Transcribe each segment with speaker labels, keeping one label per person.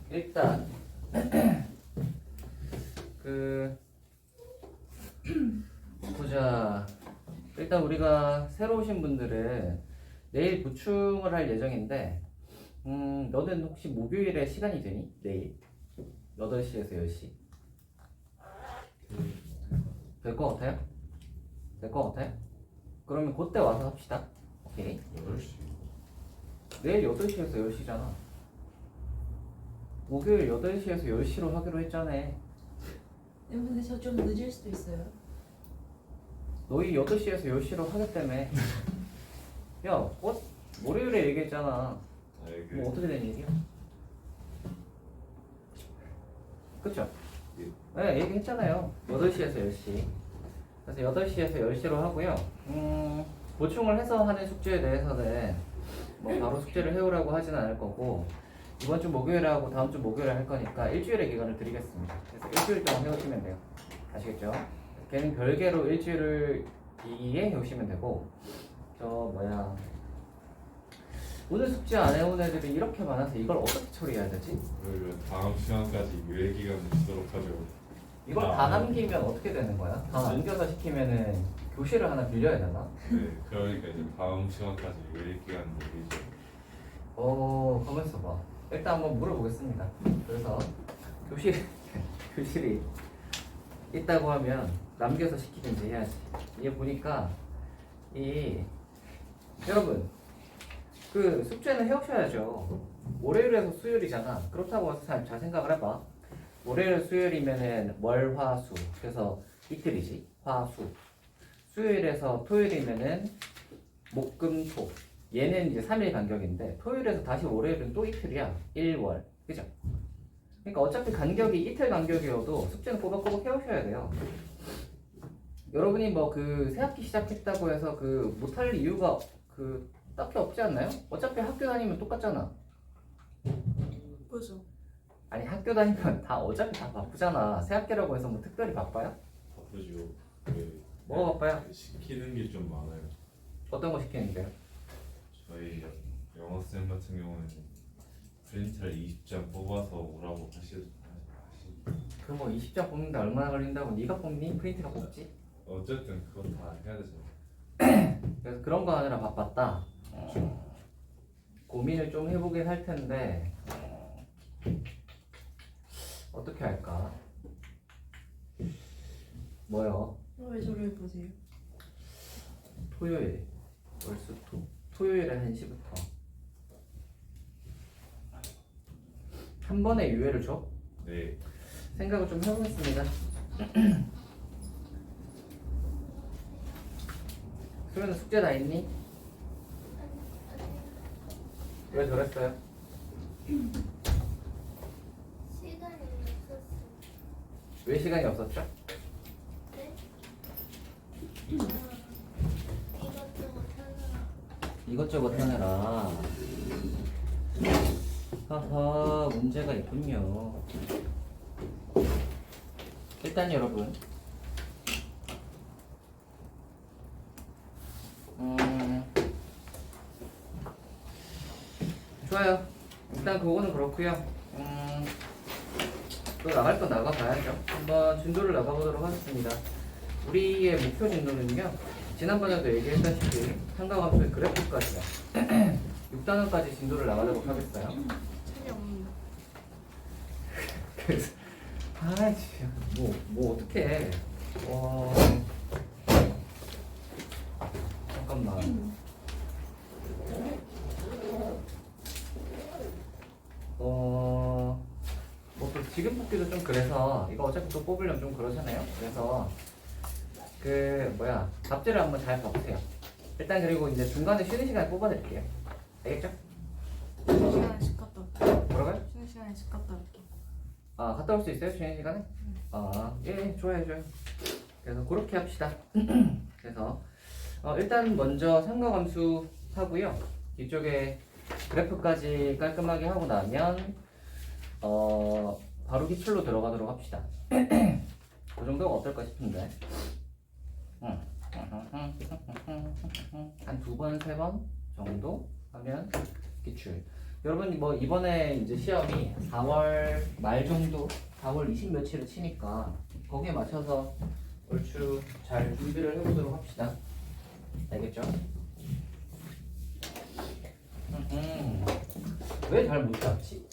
Speaker 1: 일단 그 보자. 일단 우리가 새로 오신 분들은 내일 보충을 할 예정인데, 너는 혹시 목요일에 시간이 되니? 내일 8시에서 10시 될 것 같아요? 될 것 같아요? 그러면 그때 와서 합시다. 오케이.
Speaker 2: 8시.
Speaker 1: 내일 8시에서 10시잖아. 목요일 8시에서 10시로 하기로 했잖아.
Speaker 3: 근데 저 좀 늦을 수도 있어요.
Speaker 1: 너희 8시에서 10시로 하겠다며. 야, 월요일에 얘기했잖아. 뭐 어떻게 된 얘기야? 그쵸? 네, 얘기했잖아요. 8시에서 10시. 그래서 8시에서 10시로 하고요. 보충을 해서 하는 숙제에 대해서는 뭐 바로 숙제를 해오라고 하지는 않을 거고, 이번 주 목요일에 하고 다음 주 목요일에 할 거니까 일주일의 기간을 드리겠습니다. 그래서 일주일 동안 해오시면 돼요. 아시겠죠? 걔는 별개로 일주일 뒤에 해오시면 되고, 오늘 숙제 안 해온 애들이 이렇게 많아서 이걸 어떻게 처리해야 되지?
Speaker 2: 그러면 다음 시간까지 유예 기간을 주도록 하죠.
Speaker 1: 이걸 다 남기면 어떻게 되는 거야? 다 남겨서 시키면은 교실을 하나 빌려야 되나?
Speaker 2: 네, 그러니까 이제 다음 시간까지 유예 기간 드리죠.
Speaker 1: 가만 있어봐. 일단 한번 물어보겠습니다. 그래서 교실이 있다고 하면 남겨서 시키든지 해야지. 이게 보니까 여러분 그 숙제는 해오셔야죠. 월요일에서 수요일이잖아. 그렇다고 해서 잘 생각을 해봐. 월요일 수요일이면은 월, 화, 수. 그래서 이틀이지. 화, 수. 수요일에서 토요일이면은 목, 금, 토. 얘는 이제 3일 간격인데 토요일에서 다시 월요일은 또 이틀이야. 1, 월. 그죠? 그러니까 어차피 간격이 이틀 간격이어도 숙제는 꼬박꼬박 해오셔야 돼요. 여러분이 뭐 그 새학기 시작했다고 해서 그 못할 이유가 그 딱히 없지 않나요? 어차피 학교 다니면 똑같잖아.
Speaker 3: 그죠?
Speaker 1: 아니 학교 다니면 다 어차피 다 바쁘잖아. 새학기라고 해서 뭐 특별히 바빠요?
Speaker 2: 바쁘죠. 그
Speaker 1: 뭐가 바빠요?
Speaker 2: 시키는 게 좀 많아요.
Speaker 1: 어떤 거 시키는데요?
Speaker 2: 저희 영어 쌤 같은 경우에는 프린트를 20장 뽑아서 오라고 하시.
Speaker 1: 그 뭐 20장 뽑는데 얼마나 걸린다고 네가 뽑니? 프린트가 뽑지?
Speaker 2: 어쨌든 그건 다 해야 되잖아요.
Speaker 1: 그래서 그런 거 하느라 바빴다. 고민을 좀 해보긴 할 텐데 어떻게 할까? 뭐요?
Speaker 3: 왜 저를 보세요?
Speaker 1: 토요일 월수토 토요일에 1시부터 한 번에 유예를 줘?
Speaker 2: 네.
Speaker 1: 생각을 좀 해보겠습니다. 수련은 숙제 다 했니? 왜 저랬어요?
Speaker 4: 시간이 없었어.
Speaker 1: 왜 시간이 없었죠?
Speaker 4: 네? 이것저것 하느라.
Speaker 1: 이것저것 하느라. 하하, 문제가 있군요. 일단 여러분 좋아요. 일단 그거는 그렇고요. 또 나갈 건 나가봐야죠. 한번 진도를 나가보도록 하겠습니다. 우리의 목표 진도는요, 지난번에도 얘기했다시피 삼각함수의 그래프까지요. 6단원까지 진도를 나가도록 하겠어요.
Speaker 3: 차이 없는데.
Speaker 1: 그래서 뭐 어떡해. 잠깐만. 뭐 또 지금 뽑기도 좀 그래서 이거 어차피 또 뽑으려면 좀 그러잖아요. 그래서 답지를 한번 잘 봐보세요. 일단 그리고 이제 중간에 쉬는 시간에 뽑아드릴게요. 알겠죠?
Speaker 3: 쉬는 시간에 집 갔다 올게.
Speaker 1: 뭐라고요?
Speaker 3: 쉬는 시간에 집 갔다 올게.
Speaker 1: 아, 갔다 올 수 있어요? 쉬는 시간에? 예, 좋아요. 그래서 그렇게 합시다. 그래서 일단 먼저 삼각함수 하고요. 이쪽에 그래프까지 깔끔하게 하고 나면 바로 기출로 들어가도록 합시다. 그 정도가 어떨까 싶은데. 한 2번, 3번 정도 하면 기출. 여러분 뭐 이번에 이제 시험이 4월 말 정도, 4월 20 며칠을 치니까 거기에 맞춰서 얼추 잘 준비를 해보도록 합시다. 알겠죠? 왜 잘 못 잡지?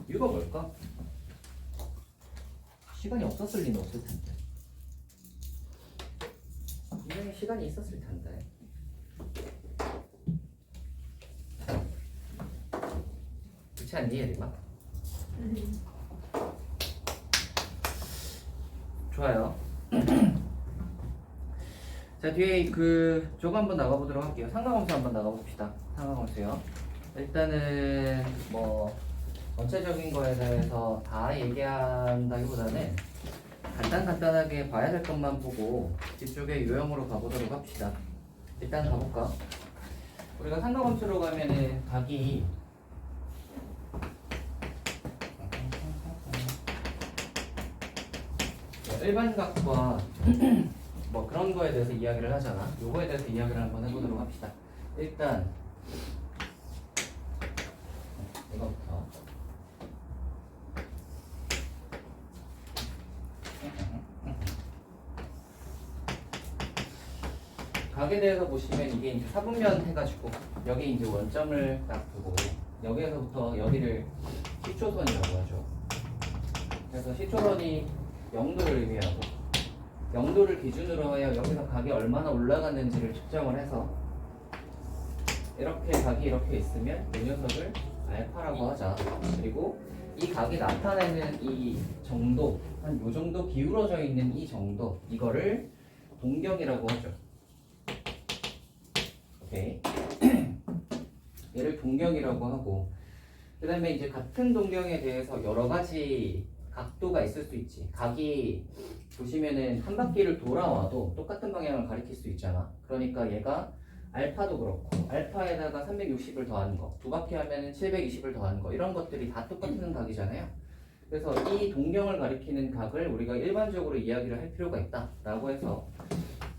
Speaker 1: 이유가 뭘까? 시간이 없었을 리는 없을 텐데. 분명히 시간이 있었을 텐데. 그렇지 않니, 예림아? 좋아요. 자, 뒤에 그 저거 한번 나가보도록 할게요. 상가검수 한번 나가봅시다. 상가검수요. 일단은 뭐 전체적인 거에 대해서 다 얘기한다기보다는 간단하게 봐야 될 것만 보고 뒤쪽에 요형으로 가보도록 합시다. 일단 가볼까? 우리가 상가검수로 가면은 각이 일반각과 뭐 그런 거에 대해서 이야기를 하잖아. 요거에 대해서 이야기를 한번 해보도록 합시다. 일단 이거부터 각에 대해서 보시면 이게 이제 사분면 해가지고 여기 이제 원점을 딱 두고 여기에서부터 여기를 시초선이라고 하죠. 그래서 시초선이 0도를 의미하고 0도를 기준으로 하여 여기서 각이 얼마나 올라갔는지를 측정을 해서 이렇게 각이 이렇게 있으면 이 녀석을 알파라고 하자. 그리고 이 각이 나타내는 이 정도, 한 요 정도 기울어져 있는 이 정도, 이거를 동경이라고 하죠. 오케이. 얘를 동경이라고 하고, 그 다음에 이제 같은 동경에 대해서 여러 가지 각도가 있을 수 있지. 각이 보시면은 한 바퀴를 돌아와도 똑같은 방향을 가리킬 수 있잖아. 그러니까 얘가 알파도 그렇고 알파에다가 360을 더하는 거, 두 바퀴 하면은 720을 더하는 거, 이런 것들이 다 똑같은 각이잖아요. 그래서 이 동경을 가리키는 각을 우리가 일반적으로 이야기를 할 필요가 있다라고 해서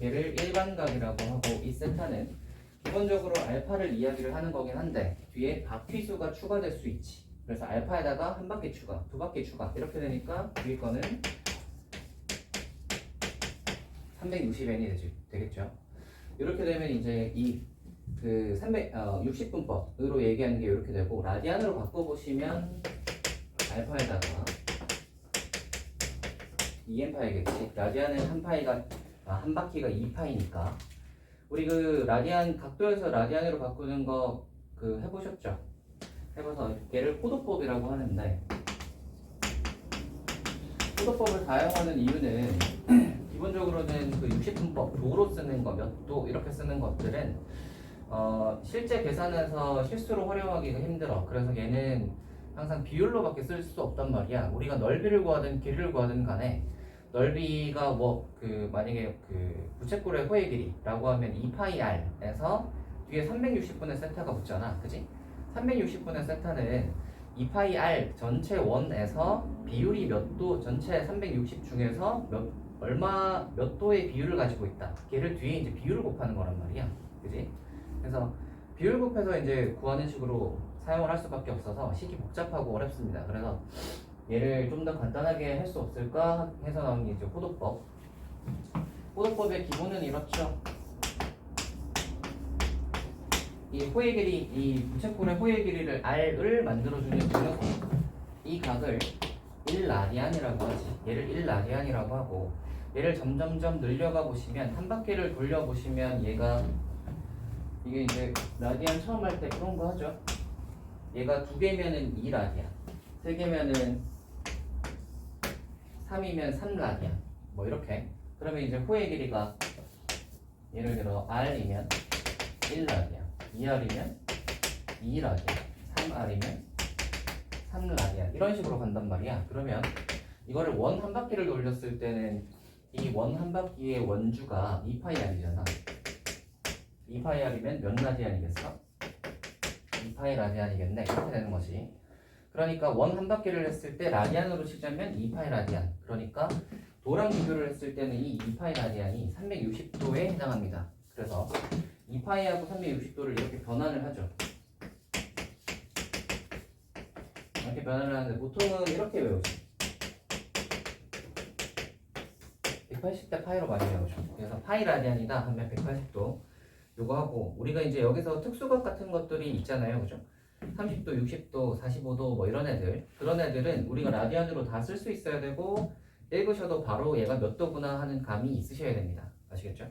Speaker 1: 얘를 일반각이라고 하고, 이 세타는 기본적으로 알파를 이야기를 하는 거긴 한데 뒤에 바퀴 수가 추가될 수 있지. 그래서 알파에다가 한 바퀴 추가, 두 바퀴 추가, 이렇게 되니까 뒤에 거는 360n이 되겠죠. 이렇게 되면 이제 이 그 360분법으로 얘기하는 게 이렇게 되고, 라디안으로 바꿔보시면 알파에다가 2n파이겠지. 라디안은 한 바퀴가 2파이니까 우리 그 라디안 각도에서 라디안으로 바꾸는 거 그 해보셨죠? 해봐서 얘를 포도법이라고 하는데, 포도법을 사용하는 이유는 기본적으로는 그 60분법, 도로 쓰는 거, 몇 도 이렇게 쓰는 것들은 실제 계산해서 실수로 활용하기가 힘들어. 그래서 얘는 항상 비율로밖에 쓸 수 없단 말이야. 우리가 넓이를 구하든 길이를 구하든 간에 넓이가 뭐 그 만약에 그 부채꼴의 호의 길이라고 하면 2파이r에서 뒤에 360분의 세타가 붙잖아, 그지? 360분의 세타는 2파이r 전체 원에서 비율이 몇 도, 전체 360 중에서 몇 도의 비율을 가지고 있다. 걔를 뒤에 이제 비율을 곱하는 거란 말이야, 그지? 그래서 비율 곱해서 이제 구하는 식으로 사용을 할 수밖에 없어서 식이 복잡하고 어렵습니다. 그래서 얘를 좀 더 간단하게 할 수 없을까 해서 나온 게 이제 호도법. 호도법의 기본은 이렇죠. 이 호의 길이, 이 부채꼴의 호의 길이를 r을 만들어주는 이 녀석, 이 각을 1라디안이라고 하지. 얘를 1라디안이라고 하고, 얘를 점점점 늘려가 보시면 한 바퀴를 돌려 보시면 얘가 이게 이제 라디안 처음 할 때 그런 거 하죠. 얘가 2개면은 2라디안, 3개면은 3이면 3라디안, 뭐 이렇게. 그러면 이제 호의 길이가 예를 들어 r이면 1라디안, 2r이면 2라디안, 3r이면 3라디안, 이런 식으로 간단 말이야. 그러면 이거를 원 한 바퀴를 돌렸을 때는 이 원 한 바퀴의 원주가 2파이r이잖아. 2파이r이면 몇 라디안이겠어? 2파이 라디안이겠네. 이렇게 되는 거지. 그러니까 원 한 바퀴를 했을 때 라디안으로 치자면 2파이 라디안. 그러니까 도랑 비교를 했을 때는 이 2파이 라디안이 360도에 해당합니다. 그래서 2파이하고 360도를 이렇게 변환을 하죠. 이렇게 변환을 하는데 보통은 이렇게 외우죠. 180대 파이로 많이 외우죠. 그래서 파이 라디안이다 하면 180도 요거 하고, 우리가 이제 여기서 특수각 같은 것들이 있잖아요, 그죠? 30도, 60도, 45도 뭐 이런 애들, 그런 애들은 우리가 라디안으로 다 쓸 수 있어야 되고, 읽으셔도 바로 얘가 몇 도구나 하는 감이 있으셔야 됩니다. 아시겠죠?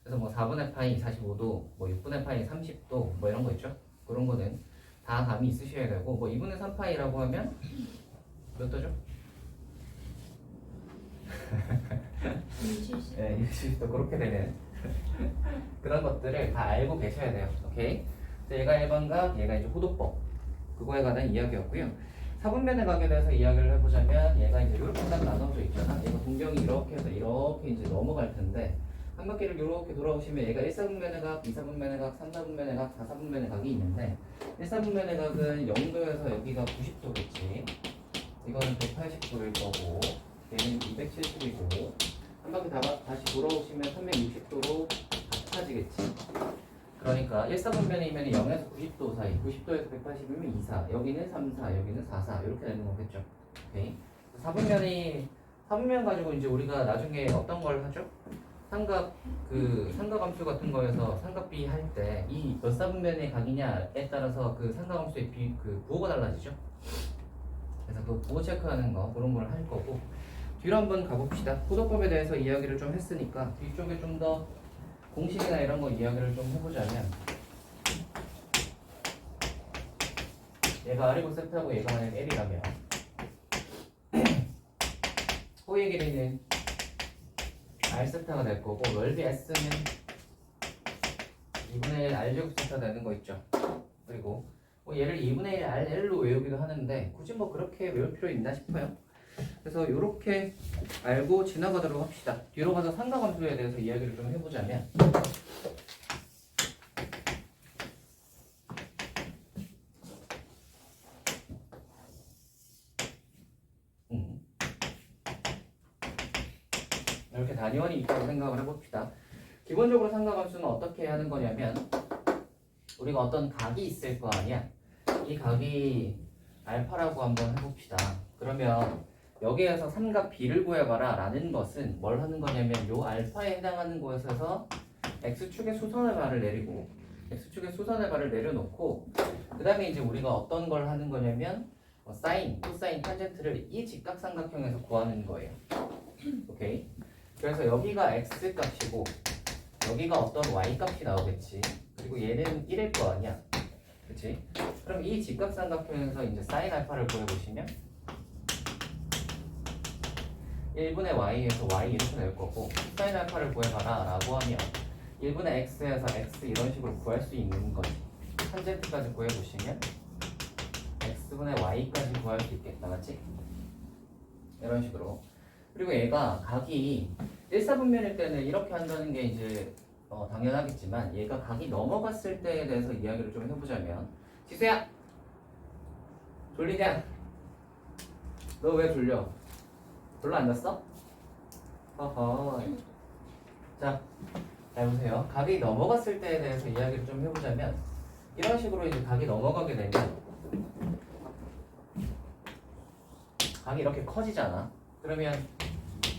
Speaker 1: 그래서 뭐 4분의 파이 45도, 뭐 6분의 파이 30도 뭐 이런 거 있죠? 그런 거는 다 감이 있으셔야 되고, 뭐 2분의 3파이라고 하면 몇 도죠?
Speaker 3: 70.
Speaker 1: 네, 60도 그렇게 되는 그런 것들을 다 알고 계셔야 돼요. 오케이? 그래서 얘가 일반각, 얘가 이제 호도법, 그거에 관한 이야기였고요. 사분면의 각에 대해서 이야기를 해보자면, 얘가 이제 이렇게 딱 나눠져 있잖아. 얘가 동경이 이렇게 해서 이렇게 이제 넘어갈 텐데, 한 바퀴를 이렇게 돌아오시면 얘가 1사분면의 각, 2사분면의 각, 3사분면의 각, 4사분면의 각이 있는데, 1사분면의 각은 0도에서 여기가 90도겠지. 이거는 180도일 거고, 얘는 270이고, 한 바퀴 다시 돌아오시면 360도로 같아지겠지. 그러니까 1사분면이면 0에서 90도 사이, 90도에서 180이면 2, 4, 여기는 3, 4, 여기는 4, 4 이렇게 되는 거겠죠. 오케이. 4분면 가지고 이제 우리가 나중에 어떤 걸 하죠? 삼각함수 같은 거에서 삼각비 할 때 이 몇 사분면의 각이냐에 따라서 그 삼각함수의 부호가 달라지죠. 그래서 그 부호 체크하는 거, 그런 걸 할 거고, 뒤로 한번 가봅시다. 호도법에 대해서 이야기를 좀 했으니까 뒤쪽에 좀 더 공식이나 이런 거 이야기를 좀 해보자면, 얘가 R이고 세트하고 얘가 만약 L이라면 호의 길이는 R 세타가 될 거고, 넓이 S는 2분의 1 R제곱 세타 되는 거 있죠. 그리고 뭐 얘를 2분의 1 RL로 외우기도 하는데 굳이 뭐 그렇게 외울 필요 있나 싶어요. 그래서 이렇게 알고 지나가도록 합시다. 뒤로 가서 삼각함수에 대해서 이야기를 좀 해보자면, 이렇게 단위원이 있다고 생각을 해봅시다. 기본적으로 삼각함수는 어떻게 하는 거냐면, 우리가 어떤 각이 있을 거 아니야. 이 각이 알파라고 한번 해봅시다. 그러면 여기에서 삼각 B를 구해봐라 라는 것은 뭘 하는 거냐면, 요 알파에 해당하는 곳에서 X축의 수선의 발을 내리고, X축의 수선의 발을 내려놓고, 그 다음에 이제 우리가 어떤 걸 하는 거냐면, 사인, 코사인, 탄젠트를 이 직각삼각형에서 구하는 거예요. 오케이? 그래서 여기가 X 값이고 여기가 어떤 Y 값이 나오겠지. 그리고 얘는 1일 거 아니야. 그치? 그럼 이 직각삼각형에서 이제 사인 알파를 구해보시면 1분의 Y에서 Y 이렇게 낼 거고, 사인 알파를 구해봐라 라고 하면 1분의 X에서 X 이런 식으로 구할 수 있는 거지. 탄젠트까지 구해보시면 X분의 Y까지 구할 수 있겠다. 맞지? 이런 식으로. 그리고 얘가 각이 1사분면일 때는 이렇게 한다는 게 이제 당연하겠지만, 얘가 각이 넘어갔을 때에 대해서 이야기를 좀 해보자면, 지수야! 졸리냐? 너 왜 졸려? 별로 안 잤어? 허허. 자, 잘 보세요. 각이 넘어갔을 때에 대해서 이야기를 좀 해보자면, 이런 식으로 이제 각이 넘어가게 되면 각이 이렇게 커지잖아. 그러면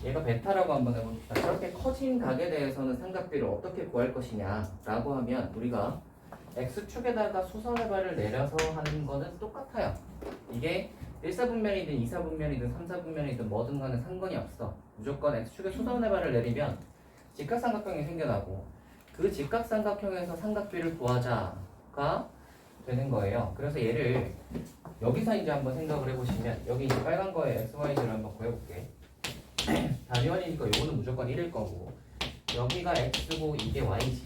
Speaker 1: 얘가 베타라고 한번 해봅시다. 저렇게 커진 각에 대해서는 삼각비를 어떻게 구할 것이냐 라고 하면, 우리가 X축에다가 수선의 발을 내려서 하는 거는 똑같아요. 이게 1사분면이든 2사분면이든 3사분면이든 뭐든 간에 상관이 없어. 무조건 X축에 수선의 발을 내리면 직각삼각형이 생겨나고, 그 직각삼각형에서 삼각비를 구하자가 되는 거예요. 그래서 얘를 여기서 이제 한번 생각을 해보시면, 여기 이제 빨간 거에 XYZ를 한번 구해볼게. 단위원이니까 요거는 무조건 1일 거고, 여기가 X고 이게 Y지.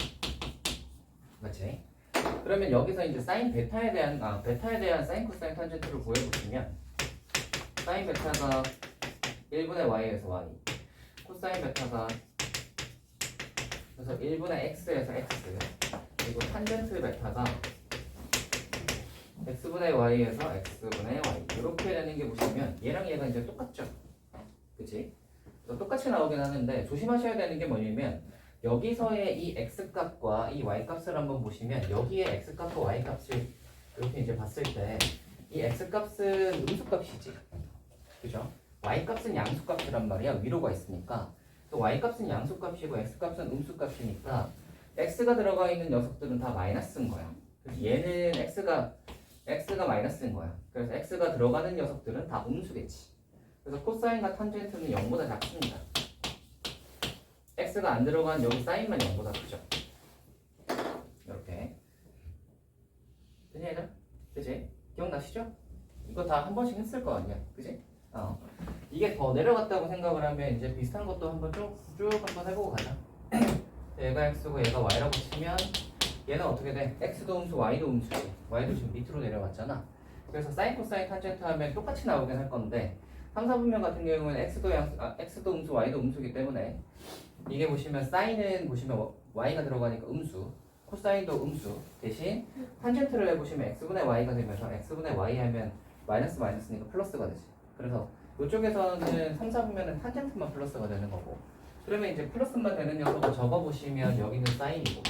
Speaker 1: 맞지? 그러면 여기서 이제 사인 베타에 대한 사인 코사인 탄젠트를 구해보시면, 사인 베타가 1분의 Y에서 Y, 코사인 베타가 그래서 1분의 X에서 X, 그리고 탄젠트 베타가 X분의 Y에서 X분의 Y, 이렇게 되는 게 보시면 얘랑 얘가 이제 똑같죠? 그치? 똑같이 나오긴 하는데, 조심하셔야 되는 게 뭐냐면, 여기서의 이 x값과 이 y값을 한번 보시면 여기에 x값과 y값을 이렇게 이제 봤을 때 이 x값은 음수값이지. 그죠? y값은 양수값이란 말이야. 위로가 있으니까. 또 y값은 양수값이고 x값은 음수값이니까 x가 들어가 있는 녀석들은 다 마이너스인 거야. 그래서 얘는 x가 마이너스인 거야. 그래서 x가 들어가는 녀석들은 다 음수겠지. 그래서 코사인과 탄젠트는 0보다 작습니다. x가 안 들어간 여기 사인만 0보다 크죠. 이렇게. 그지 얘들아? 그지? 기억나시죠? 이거 다 한 번씩 했을 거 아니야. 그지? 이게 더 내려갔다고 생각을 하면 이제 비슷한 것도 한번 쭉 한번 해보고 가자. 얘가 x고 얘가 y라고 치면 얘는 어떻게 돼? x도 음수, y도 음수지. y도 지금 밑으로 내려왔잖아. 그래서 사인, 코사인, 탄젠트 하면 똑같이 나오긴 할 건데 3, 4분면 같은 경우는 x도 음수, y도 음수이기 때문에 이게 보시면 사인은 보시면 y가 들어가니까 음수, 코사인도 음수 대신 탄젠트를 해보시면 x분의 y가 되면서 x분의 y 하면 마이너스니까 플러스가 되지. 그래서 이쪽에서는 3, 4분면은 탄젠트만 플러스가 되는 거고 그러면 이제 플러스만 되는 녀석을 적어보시면 여기는 사인이고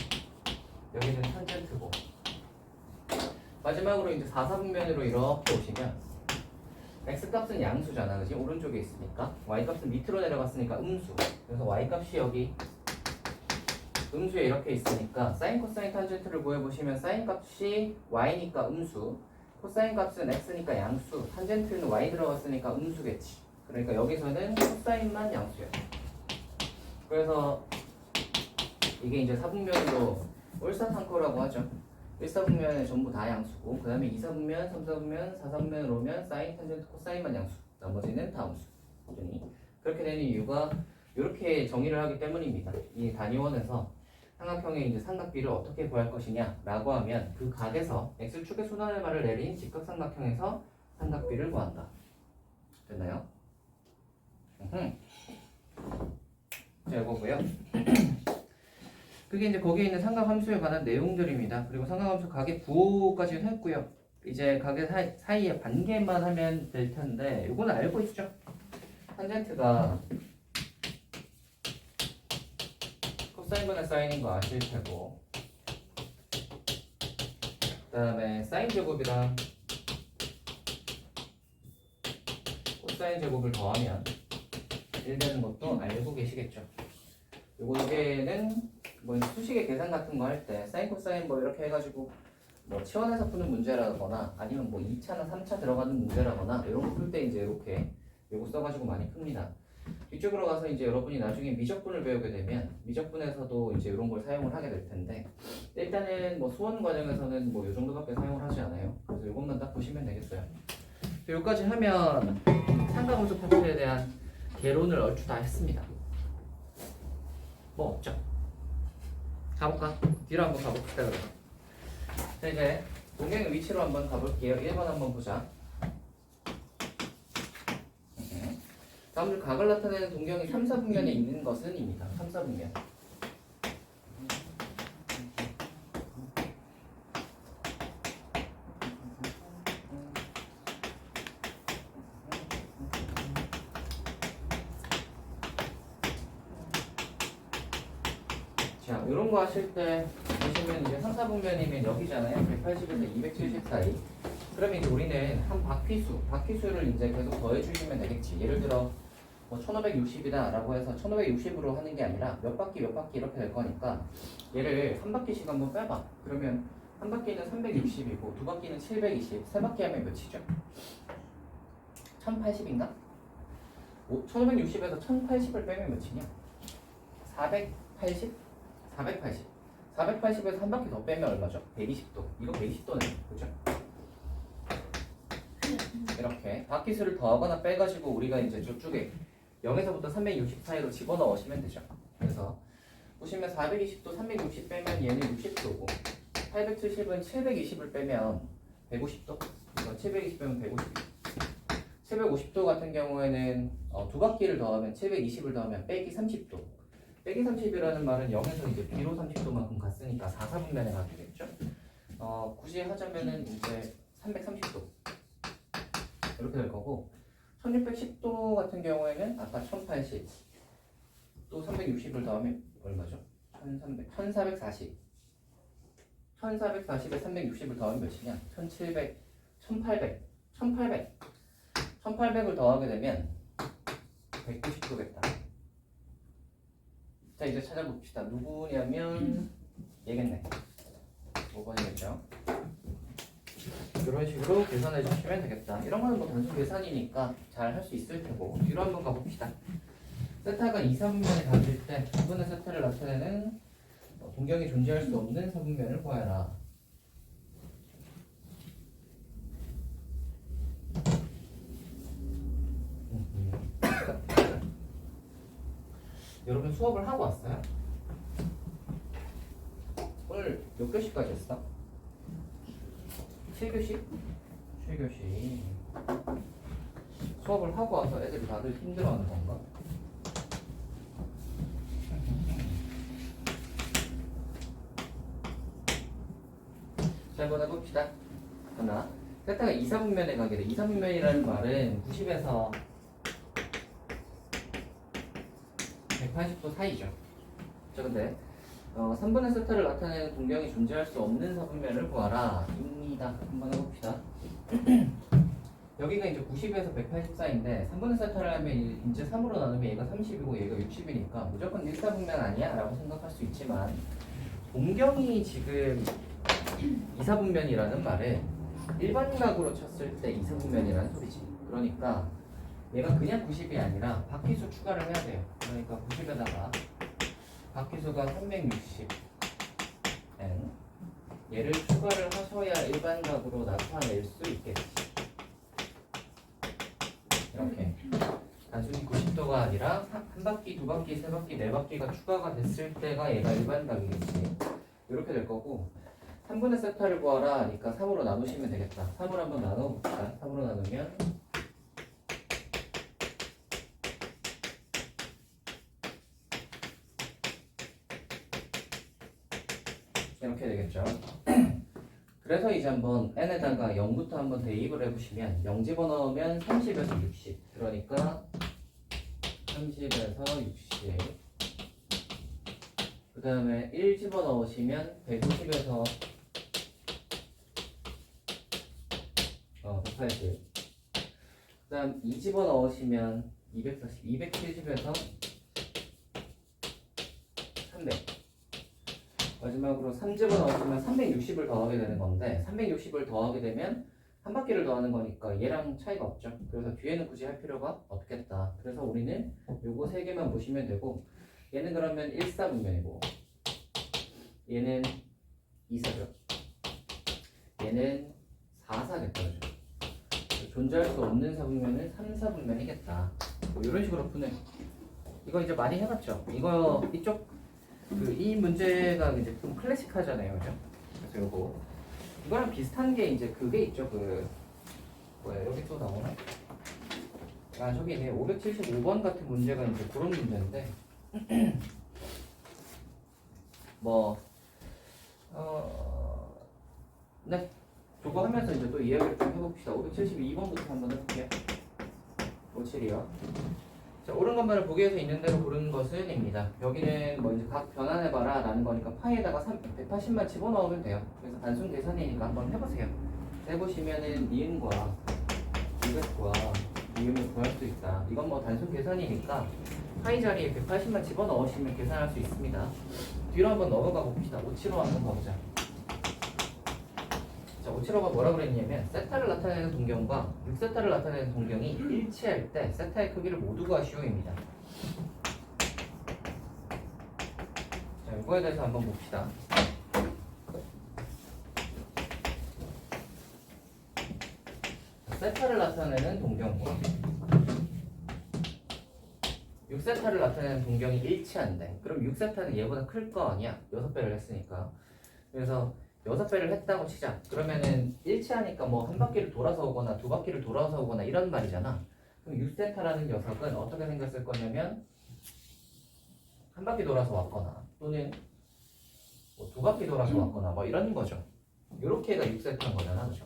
Speaker 1: 여기는 탄젠트고 마지막으로 이제 4, 4분면으로 이렇게 오시면 x값은 양수잖아. 그지? 오른쪽에 있으니까 y값은 밑으로 내려갔으니까 음수. 그래서 y값이 여기 음수에 이렇게 있으니까 사인, 코사인, 탄젠트를 구해보시면 사인 값이 y니까 음수, 코사인 값은 x니까 양수, 탄젠트는 y 들어갔으니까 음수겠지. 그러니까 여기서는 코사인만 양수야. 그래서 이게 이제 4분면으로 올사탕코라고 하죠. 1사분면에 전부 다 양수고 그 다음에 2사분면, 3사분면, 4사분면으로 오면 사인, 탄젠트, 코사인만 양수 나머지는 다 음수. 그렇게 되는 이유가 이렇게 정의를 하기 때문입니다. 이 단위원에서 삼각형의 이제 삼각비를 어떻게 구할 것이냐 라고 하면 그 각에서 x축의 순환의 말을 내린 직각삼각형에서 삼각비를 구한다. 됐나요? 자, 이거고요. 그게 이제 거기에 있는 삼각함수에 관한 내용들입니다. 그리고 삼각함수 각의 부호까지는 했고요. 이제 각의 사이에 반개만 하면 될 텐데 이거는 알고 있죠? 탄젠트가 코사인분의 사인인 거 아실 테고 그 다음에 사인 제곱이랑 코사인 제곱을 더하면 1 되는 것도 알고 계시겠죠? 요거는 뭐 수식의 계산 같은 거 할 때 사인, 코사인 뭐 이렇게 해가지고 뭐 치환해서 푸는 문제라거나 아니면 뭐 2차나 3차 들어가는 문제라거나 이런 거 풀 때 이제 이렇게 요거 써가지고 많이 풉니다. 이쪽으로 가서 이제 여러분이 나중에 미적분을 배우게 되면 미적분에서도 이제 이런 걸 사용을 하게 될 텐데 일단은 뭐 수원 과정에서는 뭐 요 정도밖에 사용을 하지 않아요. 그래서 요것만 딱 보시면 되겠어요. 여기까지 하면 삼각함수 파트에 대한 개론을 얼추 다 했습니다. 뭐 없죠? 가볼까? 뒤로 한번 가볼까 그러면. 자, 이제 동경의 위치로 한번 가볼게요. 1번 한번 보자. 다음 줄 각을 나타내는 동경이 3, 4분면에 있는 것은 입니다. 3, 4분면. 자, 이런 거 하실 때 보시면 이제 3, 4분면이면 여기잖아요. 180에서 270 사이. 그러면 이제 우리는 한 바퀴수를 이제 계속 더해주시면 되겠지. 예를 들어 뭐 1560이다 라고 해서 1560으로 하는 게 아니라 몇 바퀴 이렇게 될 거니까 얘를 한 바퀴씩 한번 빼봐. 그러면 한 바퀴는 360이고 두 바퀴는 720, 세 바퀴 하면 몇이죠? 1080인가? 1560에서 1080을 빼면 몇이냐? 480? 480에서 한 바퀴 더 빼면 얼마죠? 120도. 이거 120도네. 그죠? 이렇게 바퀴수를 더하거나 빼가지고 우리가 이제 저쪽에 0에서부터 360 사이로 집어넣으시면 되죠. 그래서 보시면 420도 360 빼면 얘는 60도고 870은 720을 빼면 150도. 이거 720 빼면 150. 750도 같은 경우에는 두 바퀴를 더하면 720을 더하면 빼기 30도. 빼기 30이라는 말은 0에서 이제 뒤로 30도만큼 갔으니까 4, 4분면에 가게 됐죠. 굳이 하자면은 이제 330도 이렇게 될 거고 1610도 같은 경우에는 아까 1080 또 360을 더하면 얼마죠? 1440. 1440에 360을 더하면 몇이냐? 1700, 1800, 1800. 1800을 더하게 되면 190도겠다. 자, 이제 찾아봅시다. 누구냐면 얘겠네. 5번이겠죠. 이런 식으로 계산해 주시면 되겠다. 이런 거는 뭐 단순 계산이니까 잘 할 수 있을 테고. 뒤로 한번 가봅시다. 세타가 2, 4분면에 닿을 때 분의 세타를 나타내는 동경이 존재할 수 없는 4분면을 구하라. 여러분 수업을 하고 왔어요? 오늘 몇 교시까지 했어? 7교시? 7교시. 수업을 하고 와서 애들이 다들 힘들어하는 건가? 자, 한번 해봅시다. 하나. 세타가 2, 4분면에 가게 돼. 2, 4분면이라는 말은 90에서 180도 사이죠. 자, 근데 3분의 세타를 나타내는 동경이 존재할 수 없는 4분면을 구하라. 입니다. 한번 해봅시다. 여기가 이제 90에서 180 사이인데 3분의 세타를 하면 이제 3으로 나누면 얘가 30이고 얘가 60이니까 무조건 1, 4분면 아니야? 라고 생각할 수 있지만 동경이 지금 2, 4분면이라는 말은 일반각으로 쳤을 때 2, 4분면이라는 소리지. 그러니까 얘가 그냥 90이 아니라 바퀴수 추가를 해야 돼요. 그러니까 90에다가 바퀴수가 360 N 얘를 추가를 하셔야 일반각으로 나타낼 수 있겠지. 이렇게 단순히 90도가 아니라 한 바퀴, 두 바퀴, 세 바퀴, 네 바퀴가 추가가 됐을 때가 얘가 일반각이겠지. 이렇게 될 거고 3분의 세타를 구하라 하니까 3으로 나누시면 되겠다. 3으로 한번 나눠봅시다. 3으로 나누면 이렇게 되겠죠. 그래서 이제 한번 n에다가 0부터 한번 대입을 해보시면 0 집어넣으면 30에서 60. 그러니까 30에서 60. 그 다음에 1 집어넣으시면 150에서 180. 그 다음 2 집어넣으시면 240, 270에서 300. 마지막으로 3 집어넣으시면 360을 더하게 되는 건데 360을 더하게 되면 한 바퀴를 더하는 거니까 얘랑 차이가 없죠. 그래서 뒤에는 굳이 할 필요가 없겠다. 그래서 우리는 요거 세 개만 보시면 되고 얘는 그러면 1, 4분면이고 얘는 2, 4죠. 얘는 4, 4겠다. 존재할 수 없는 4분면은 3, 4분면이겠다. 뭐 이런 식으로 푸는. 이거 이제 많이 해봤죠. 이거 이쪽 이 문제가 이제 좀 클래식하잖아요, 그죠? 그래서 요거 이거랑 비슷한 게 이제 그게 있죠. 뭐야 여기 또 나오나? 아 저기 있네. 575번 같은 문제가 이제 그런 문제인데 네. 저거 하면서 이제 또 이야기를 좀 해봅시다. 572번부터 한번 해볼게요. 57이요. 자, 옳은 것만을 보기 위해서 있는 대로 고르는 것은입니다. 여기는 뭐 이제 각 변환해봐라 라는 거니까 파이에다가 180만 집어넣으면 돼요. 그래서 단순 계산이니까 한번 해보세요. 해보시면은 니은과 이것과 니은을 구할 수 있다. 이건 뭐 단순 계산이니까 파이 자리에 180만 집어넣으시면 계산할 수 있습니다. 뒤로 한번 넘어가 봅시다. 57호 한번 가보자. 자, 57호가 뭐라 그랬냐면 세타를 나타내는 동경과 6세타를 나타내는 동경이 일치할 때 세타의 크기를 모두 구하시오입니다. 자, 이거에 대해서 한번 봅시다. 세타를 나타내는 동경과 6세타를 나타내는 동경이 일치한대. 그럼 6세타는 얘보다 클 거 아니야? 6배를 했으니까. 그래서 6배를 했다고 치자. 그러면은 일치하니까 뭐 한 바퀴를 돌아서 오거나 두 바퀴를 돌아서 오거나 이런 말이잖아. 그럼 6세타라는 녀석은 어떻게 생겼을 거냐면 한 바퀴 돌아서 왔거나 또는 뭐 두 바퀴 돌아서 왔거나 뭐 이런 거죠. 요렇게가 6세타인 거잖아. 그죠?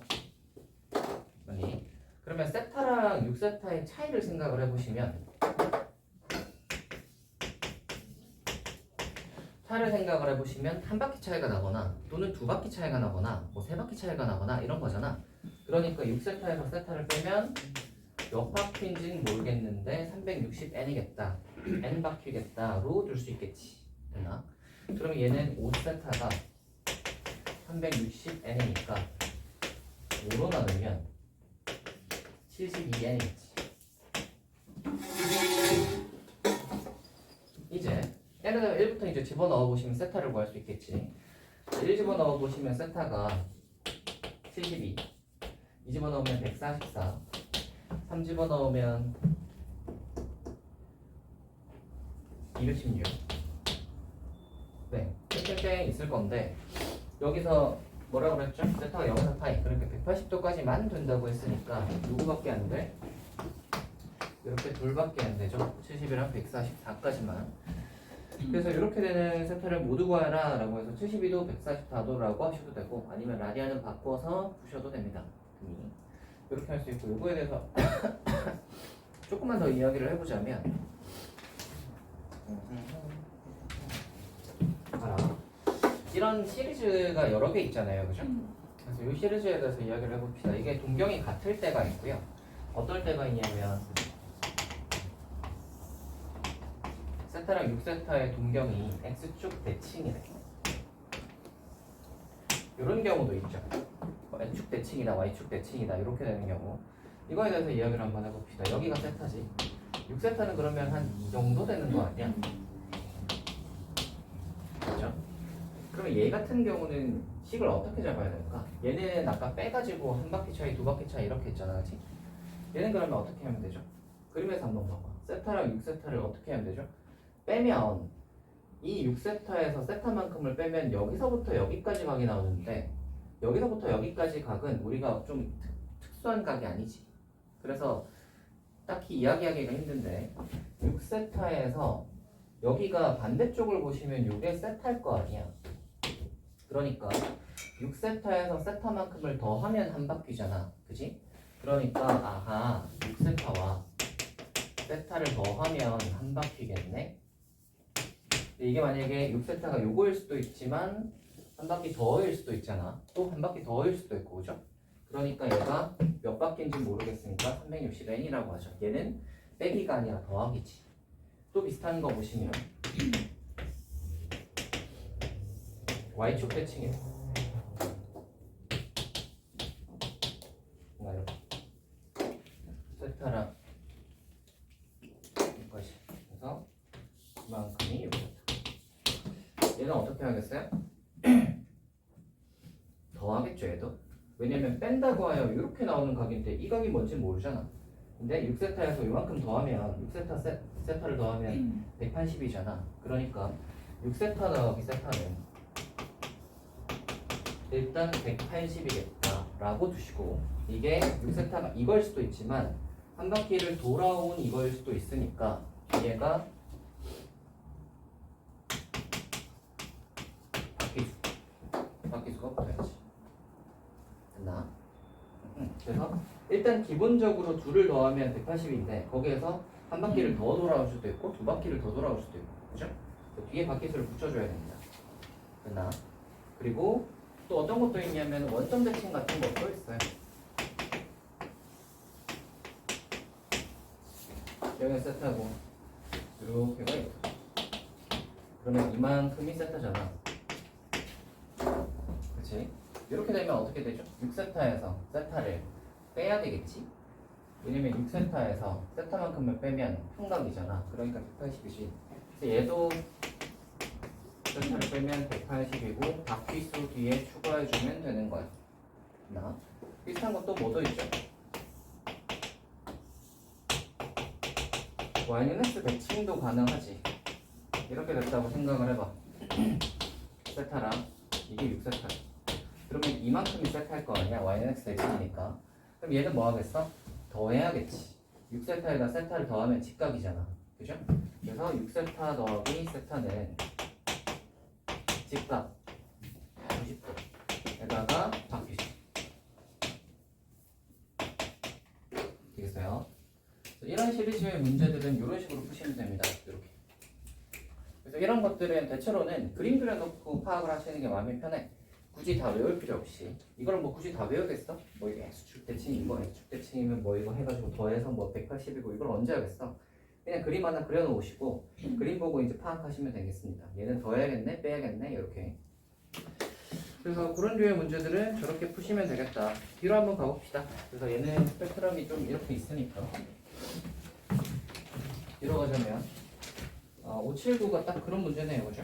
Speaker 1: 아니, 그러면 세타랑 6세타의 차이를 생각을 해보시면 세타를 생각을 해보시면 한 바퀴 차이가 나거나 또는 두 바퀴 차이가 나거나 뭐 세 바퀴 차이가 나거나 이런 거잖아. 그러니까 6세타에서 세타를 빼면 몇 바퀴인지는 모르겠는데 360n이겠다. n 바퀴겠다로 둘 수 있겠지. 됐나? 그러면 얘는 5세타가 360n이니까 5로 나누면 72n이겠지. 이제 n을 1부터 이제 집어넣어 보시면 세타를 구할 수 있겠지. 1 집어넣어 보시면 세타가 72, 2 집어넣으면 144, 3 집어넣으면 216. 네, 땡땡땡 있을 건데 여기서 뭐라고 그랬죠? 세타가 0에서 파이, 그러니까 180도까지만 된다고 했으니까 누구밖에 안 돼? 이렇게 둘밖에 안 되죠. 70이랑 144까지만. 그래서 이렇게 되는 세타를 모두 구하라 라고 해서 72도 144도라고 하셔도 되고 아니면 라디안을 바꿔서 푸셔도 됩니다. 이렇게 할 수 있고, 요거에 대해서 조금만 더 이야기를 해보자면 이런 시리즈가 여러 개 있잖아요, 그죠? 그래서 이 시리즈에 대해서 이야기를 해봅시다. 이게 동경이 같을 때가 있고요. 어떨 때가 있냐면 세타랑 6세타의 동경이 x축 대칭이래. 이런 경우도 있죠. n축 대칭이다, y축 대칭이다 이렇게 되는 경우. 이거에 대해서 이야기를 한번 해봅시다. 여기가 세타지. 6세타는 그러면 한 이 정도 되는 거 아니야? 그렇죠? 그러면 얘 같은 경우는 식을 어떻게 잡아야 될까? 얘는 아까 빼가지고 한 바퀴 차이, 두 바퀴 차이 이렇게 했잖아, 그치? 얘는 그러면 어떻게 하면 되죠? 그림에서 한번 봐봐. 세타랑 6세타를 어떻게 하면 되죠? 빼면 이 6세타에서 세타만큼을 빼면 여기서부터 여기까지 각이 나오는데 여기서부터 여기까지 각은 우리가 좀 특수한 각이 아니지. 그래서 딱히 이야기하기가 힘든데 6세타에서 여기가 반대쪽을 보시면 이게 세타일 거 아니야. 그러니까 6세타에서 세타만큼을 더하면 한 바퀴잖아, 그지? 그러니까 아하, 6세타와 세타를 더하면 한 바퀴겠네. 이게 만약에 6세타가 요거일 수도 있지만 한 바퀴 더일 수도 있잖아. 또 한 바퀴 더일 수도 있고, 그죠? 그러니까 얘가 몇 바퀴인지 모르겠으니까 360n이라고 하죠. 얘는 빼기가 아니라 더하기지. 또 비슷한 거 보시면 y축 대칭이에요. 이렇게 세타랑 이것이, 그래서 이만큼이 6세타. 얘는 어떻게 하겠어요? 더하겠죠, 얘도. 왜냐면 뺀다고 하여 이렇게 나오는 각인데 이 각이 뭔지 모르잖아. 근데 6세타에서 이만큼 더하면 6세타 세타를 더하면 180이잖아. 그러니까 6세타 더하기 세타는 일단 180이겠다 라고 두시고, 이게 6세타가 이걸 수도 있지만 한 바퀴를 돌아온 이거일 수도 있으니까 얘가 바퀴수가 붙어야지. 됐나? 그래서 일단 기본적으로 둘을 더하면 180인데 거기에서 한 바퀴를 더 돌아올 수도 있고 두 바퀴를 더 돌아올 수도 있고, 그죠? 뒤에 바퀴수를 붙여줘야 됩니다. 됐나? 그리고 또 어떤 것도 있냐면 원점 대칭 같은 것도 있어요. 여기 세타고 이렇게가 있고, 그러면 이만큼이 세타잖아. 그치? 이렇게 되면 어떻게 되죠? 6세타에서 세타를 빼야 되겠지? 왜냐면 6세타에서 세타만큼을 빼면 평각이잖아. 그러니까 180이지. 그래서 얘도 세타를 빼면 180이고 바퀴수 뒤에 추가해주면 되는 거야. 나 비슷한 것도 뭐도 있죠? y는 x 대칭도 가능하지. 이렇게 됐다고 생각을 해봐. 세타랑 이게 6세타. 그러면 이만큼이 세타일 거 아니야? y는 x 대칭이니까. 그럼 얘는 뭐 하겠어? 더해야겠지. 6세타에다 세타를 더하면 직각이잖아. 그죠? 그래서 6세타 더하기 세타는 직각 90도에다가 바퀴수. 되겠어요? 이런 시리즈의 문제들은 이런 식으로 푸시면 됩니다. 이렇게. 그래서 그래서 이런 것들은 대체로는 그림 그려놓고 파악을 하시는 게 마음이 편해. 굳이 다 외울 필요 없이. 이걸 뭐 굳이 다 외우겠어? 뭐 이게 X축 대칭 이거 X축 대칭이면 뭐 이거 해가지고 더해서 뭐 180이고 이걸 언제 하겠어? 그냥 그림 하나 그려놓으시고 그림 보고 이제 파악하시면 되겠습니다. 얘는 더해야겠네, 빼야겠네 이렇게. 그래서 그런 류의 문제들은 저렇게 푸시면 되겠다. 뒤로 한번 가봅시다. 그래서 얘는 스펙트럼이 좀 이렇게 있으니까 뒤로 가자면 579가 딱 그런 문제네요, 그죠?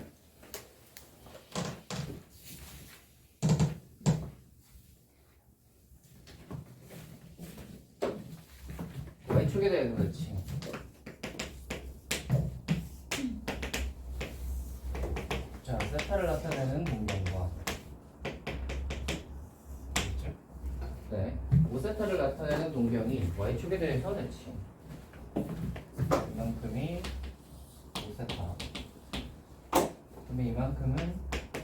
Speaker 1: Y축에 대해서 그렇지. 자, 세타를 나타내는 동경과 네, 5세타를 나타내는 동경이 Y축에 대해서 대칭. 이만큼이 5세타. 그러면 이만큼은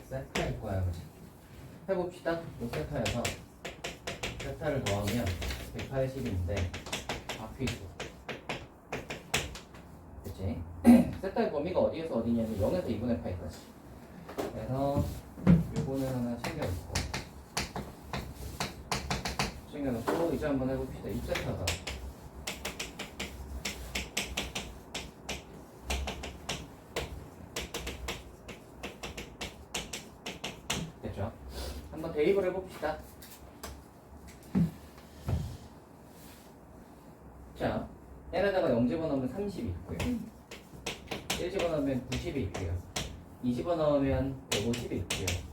Speaker 1: 세타일 거야, 그치? 해봅시다. 5세타에서 세타를 더하면 180인데 바퀴수. 그치? 세타의 범위가 어디에서 어디냐면 0에서 2분의 파이까지. 그래서 요거는 하나 챙겨놓고 이제 한번 해봅시다. 2세타가 됐죠? 한번 대입을 해봅시다. 자, N에다가 0 집어넣으면 30이 있고요. 1 집어넣으면 90이 있고요. 2 집어넣으면 150이 있고요.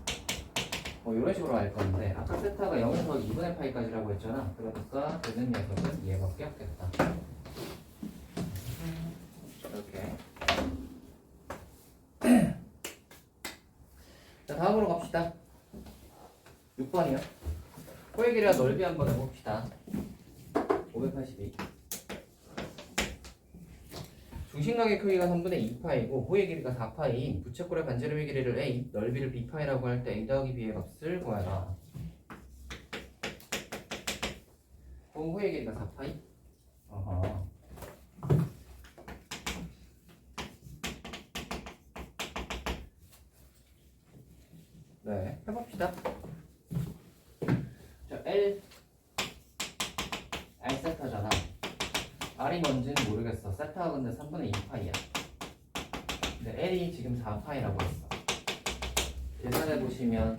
Speaker 1: 뭐 이런 식으로 할 건데 아까 세타가 0에서 2분의 파이까지라고 했잖아. 그러니까 되는 녀석은 얘밖에 없겠다. 이렇게. 자, 다음으로 갑시다. 6번이요. 호의 길이와 넓이 한번 해봅시다. 582. 중심각의 크기가 3분의 2파이고 호의 길이가 4파이인 부채꼴의 반지름의 길이를 A, 넓이를 B파이라고 할 때 A 더하기 B의 값을 구하라. 그럼 호의 길이가 4파이? 어허. 네, 해봅시다. 자, R세타잖아. R이 뭔지는 모르겠어. 세타가 근데 3분의 2파이야. 근데 L이 지금 4파이라고 했어. 계산해보시면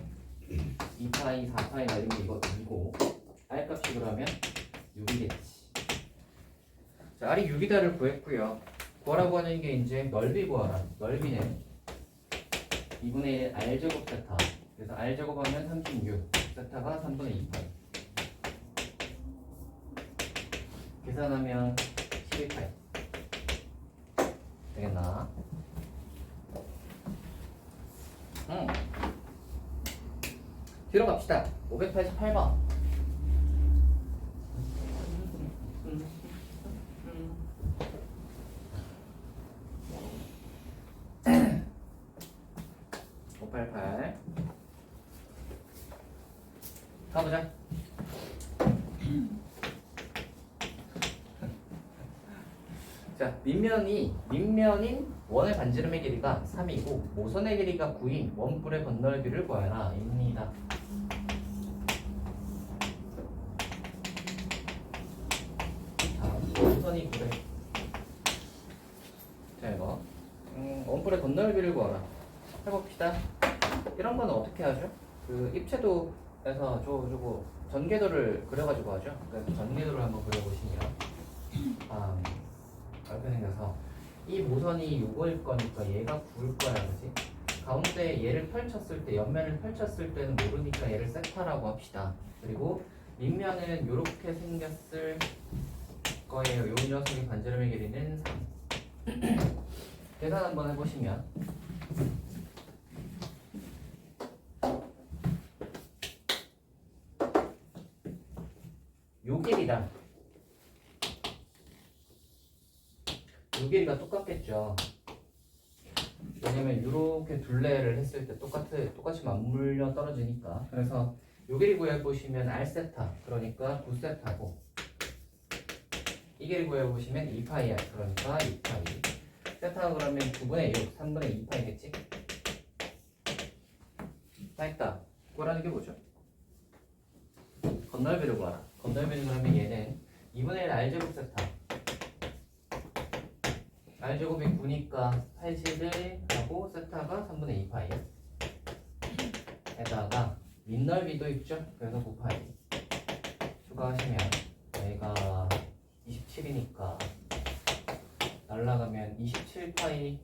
Speaker 1: 2파이, 4파이 나중에 이거 2고 R 값이 그러면 6이겠지. 자, R이 6이다를 구했고요. 구하라고 하는 게 이제 넓이 구하라. 넓이는 2분의 1 R제곱 세타. 그래서 R제곱하면 36. 세타가 3분의 2파이. 계산하면 12파이 되겠나? 뒤로 갑시다. 588번. 가보자. 자, 밑면인 원의 반지름의 길이가 3이고 모선의 길이가 9인 원뿔의 건널비를 구하라 입니다. 모선이 9래. 자, 이거 원뿔의 건널비를 구하라 해봅시다. 이런 거는 어떻게 하죠? 그 입체도에서 저거 전개도를 그려가지고 하죠. 그래서 전개도를 한번 그려보시면 이렇게 생겨서 이 모선이 요거일 거니까 얘가 9일 거야, 그지? 가운데 얘를 펼쳤을 때, 옆면을 펼쳤을 때는 모르니까 얘를 세타라고 합시다. 그리고 밑면은 요렇게 생겼을 거예요. 요 녀석의 반지름의 길이는 3. 계산 한번 해보시면 요 길이랑 요 길이가 똑같겠죠. 왜냐면 이렇게 둘레를 했을 때 똑같이 맞물려 떨어지니까. 그래서 요 길이 구해보시면 R세타, 그러니까 9세타고 이 길이 구해보시면 2파이 R, 그러니까 2파이. 세타가 그러면 9분의 6, 3분의 2파이겠지? 다 했다. 구하라는 게 뭐죠? 건널비를 구하라. 건널비는 그러면 얘는 2분의 1 R제곱 세타. R제곱이 9니까 80을 하고 세타가 3분의 2파이. 에다가 밑넓이도 있죠? 그래서 9파이. 추가하시면 얘가 27이니까 날라가면 27파이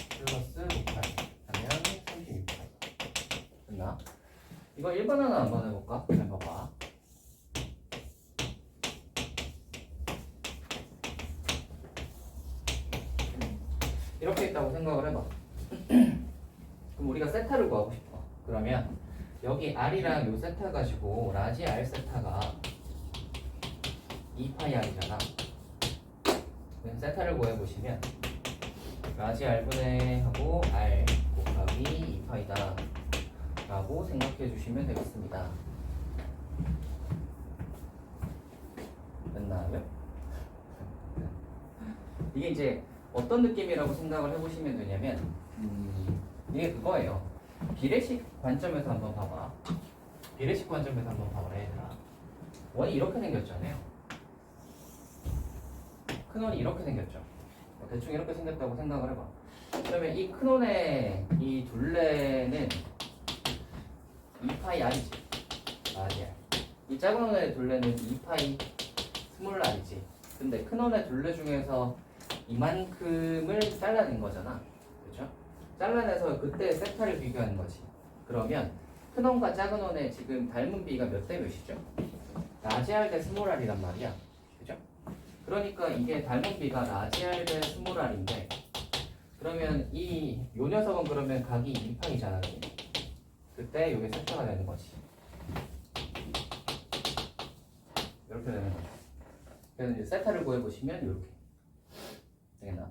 Speaker 1: 플러스 5파이 하면 36파이. 됐나? 이거 1번 하나 한번 해볼까? 잘 봐봐. 이렇게 있다고 생각을 해봐. 그럼 우리가 세타를 구하고 싶어. 그러면 여기 R이랑 요 세타 가지고 라지 R 세타가 2파이 R이잖아. 그럼 세타를 구해보시면 라지 R분의 하고 R 곱하기 2파이다 라고 생각해 주시면 되겠습니다. 됐나요? 이게 이제 어떤 느낌이라고 생각을 해보시면 되냐면 이게 그거예요. 비례식 관점에서 한번 봐봐. 비례식 관점에서 한번 봐봐 얘들아. 원이 이렇게 생겼잖아요. 큰 원이 이렇게 생겼죠. 대충 이렇게 생겼다고 생각을 해봐. 그러면 이 큰 원의 이 둘레는 2파이 R이지. 아니야. 이 작은 원의 둘레는 2파이 스몰 R이지. 근데 큰 원의 둘레 중에서 이만큼을 잘라낸 거잖아. 그렇죠? 잘라내서 그때 세타를 비교하는 거지. 그러면 큰 원과 작은 원의 지금 닮은 비가 몇 대 몇이죠? 라지 R 대 스몰 R이란 말이야. 그죠? 그러니까 이게 닮은 비가 라지 R 대 스몰 R인데 그러면 요 녀석은 그러면 각이 2파이잖아. 그때 이게 세타가 되는 거지. 이렇게 되는 거지. 그래서 이제 세타를 구해보시면 이렇게 되겠나?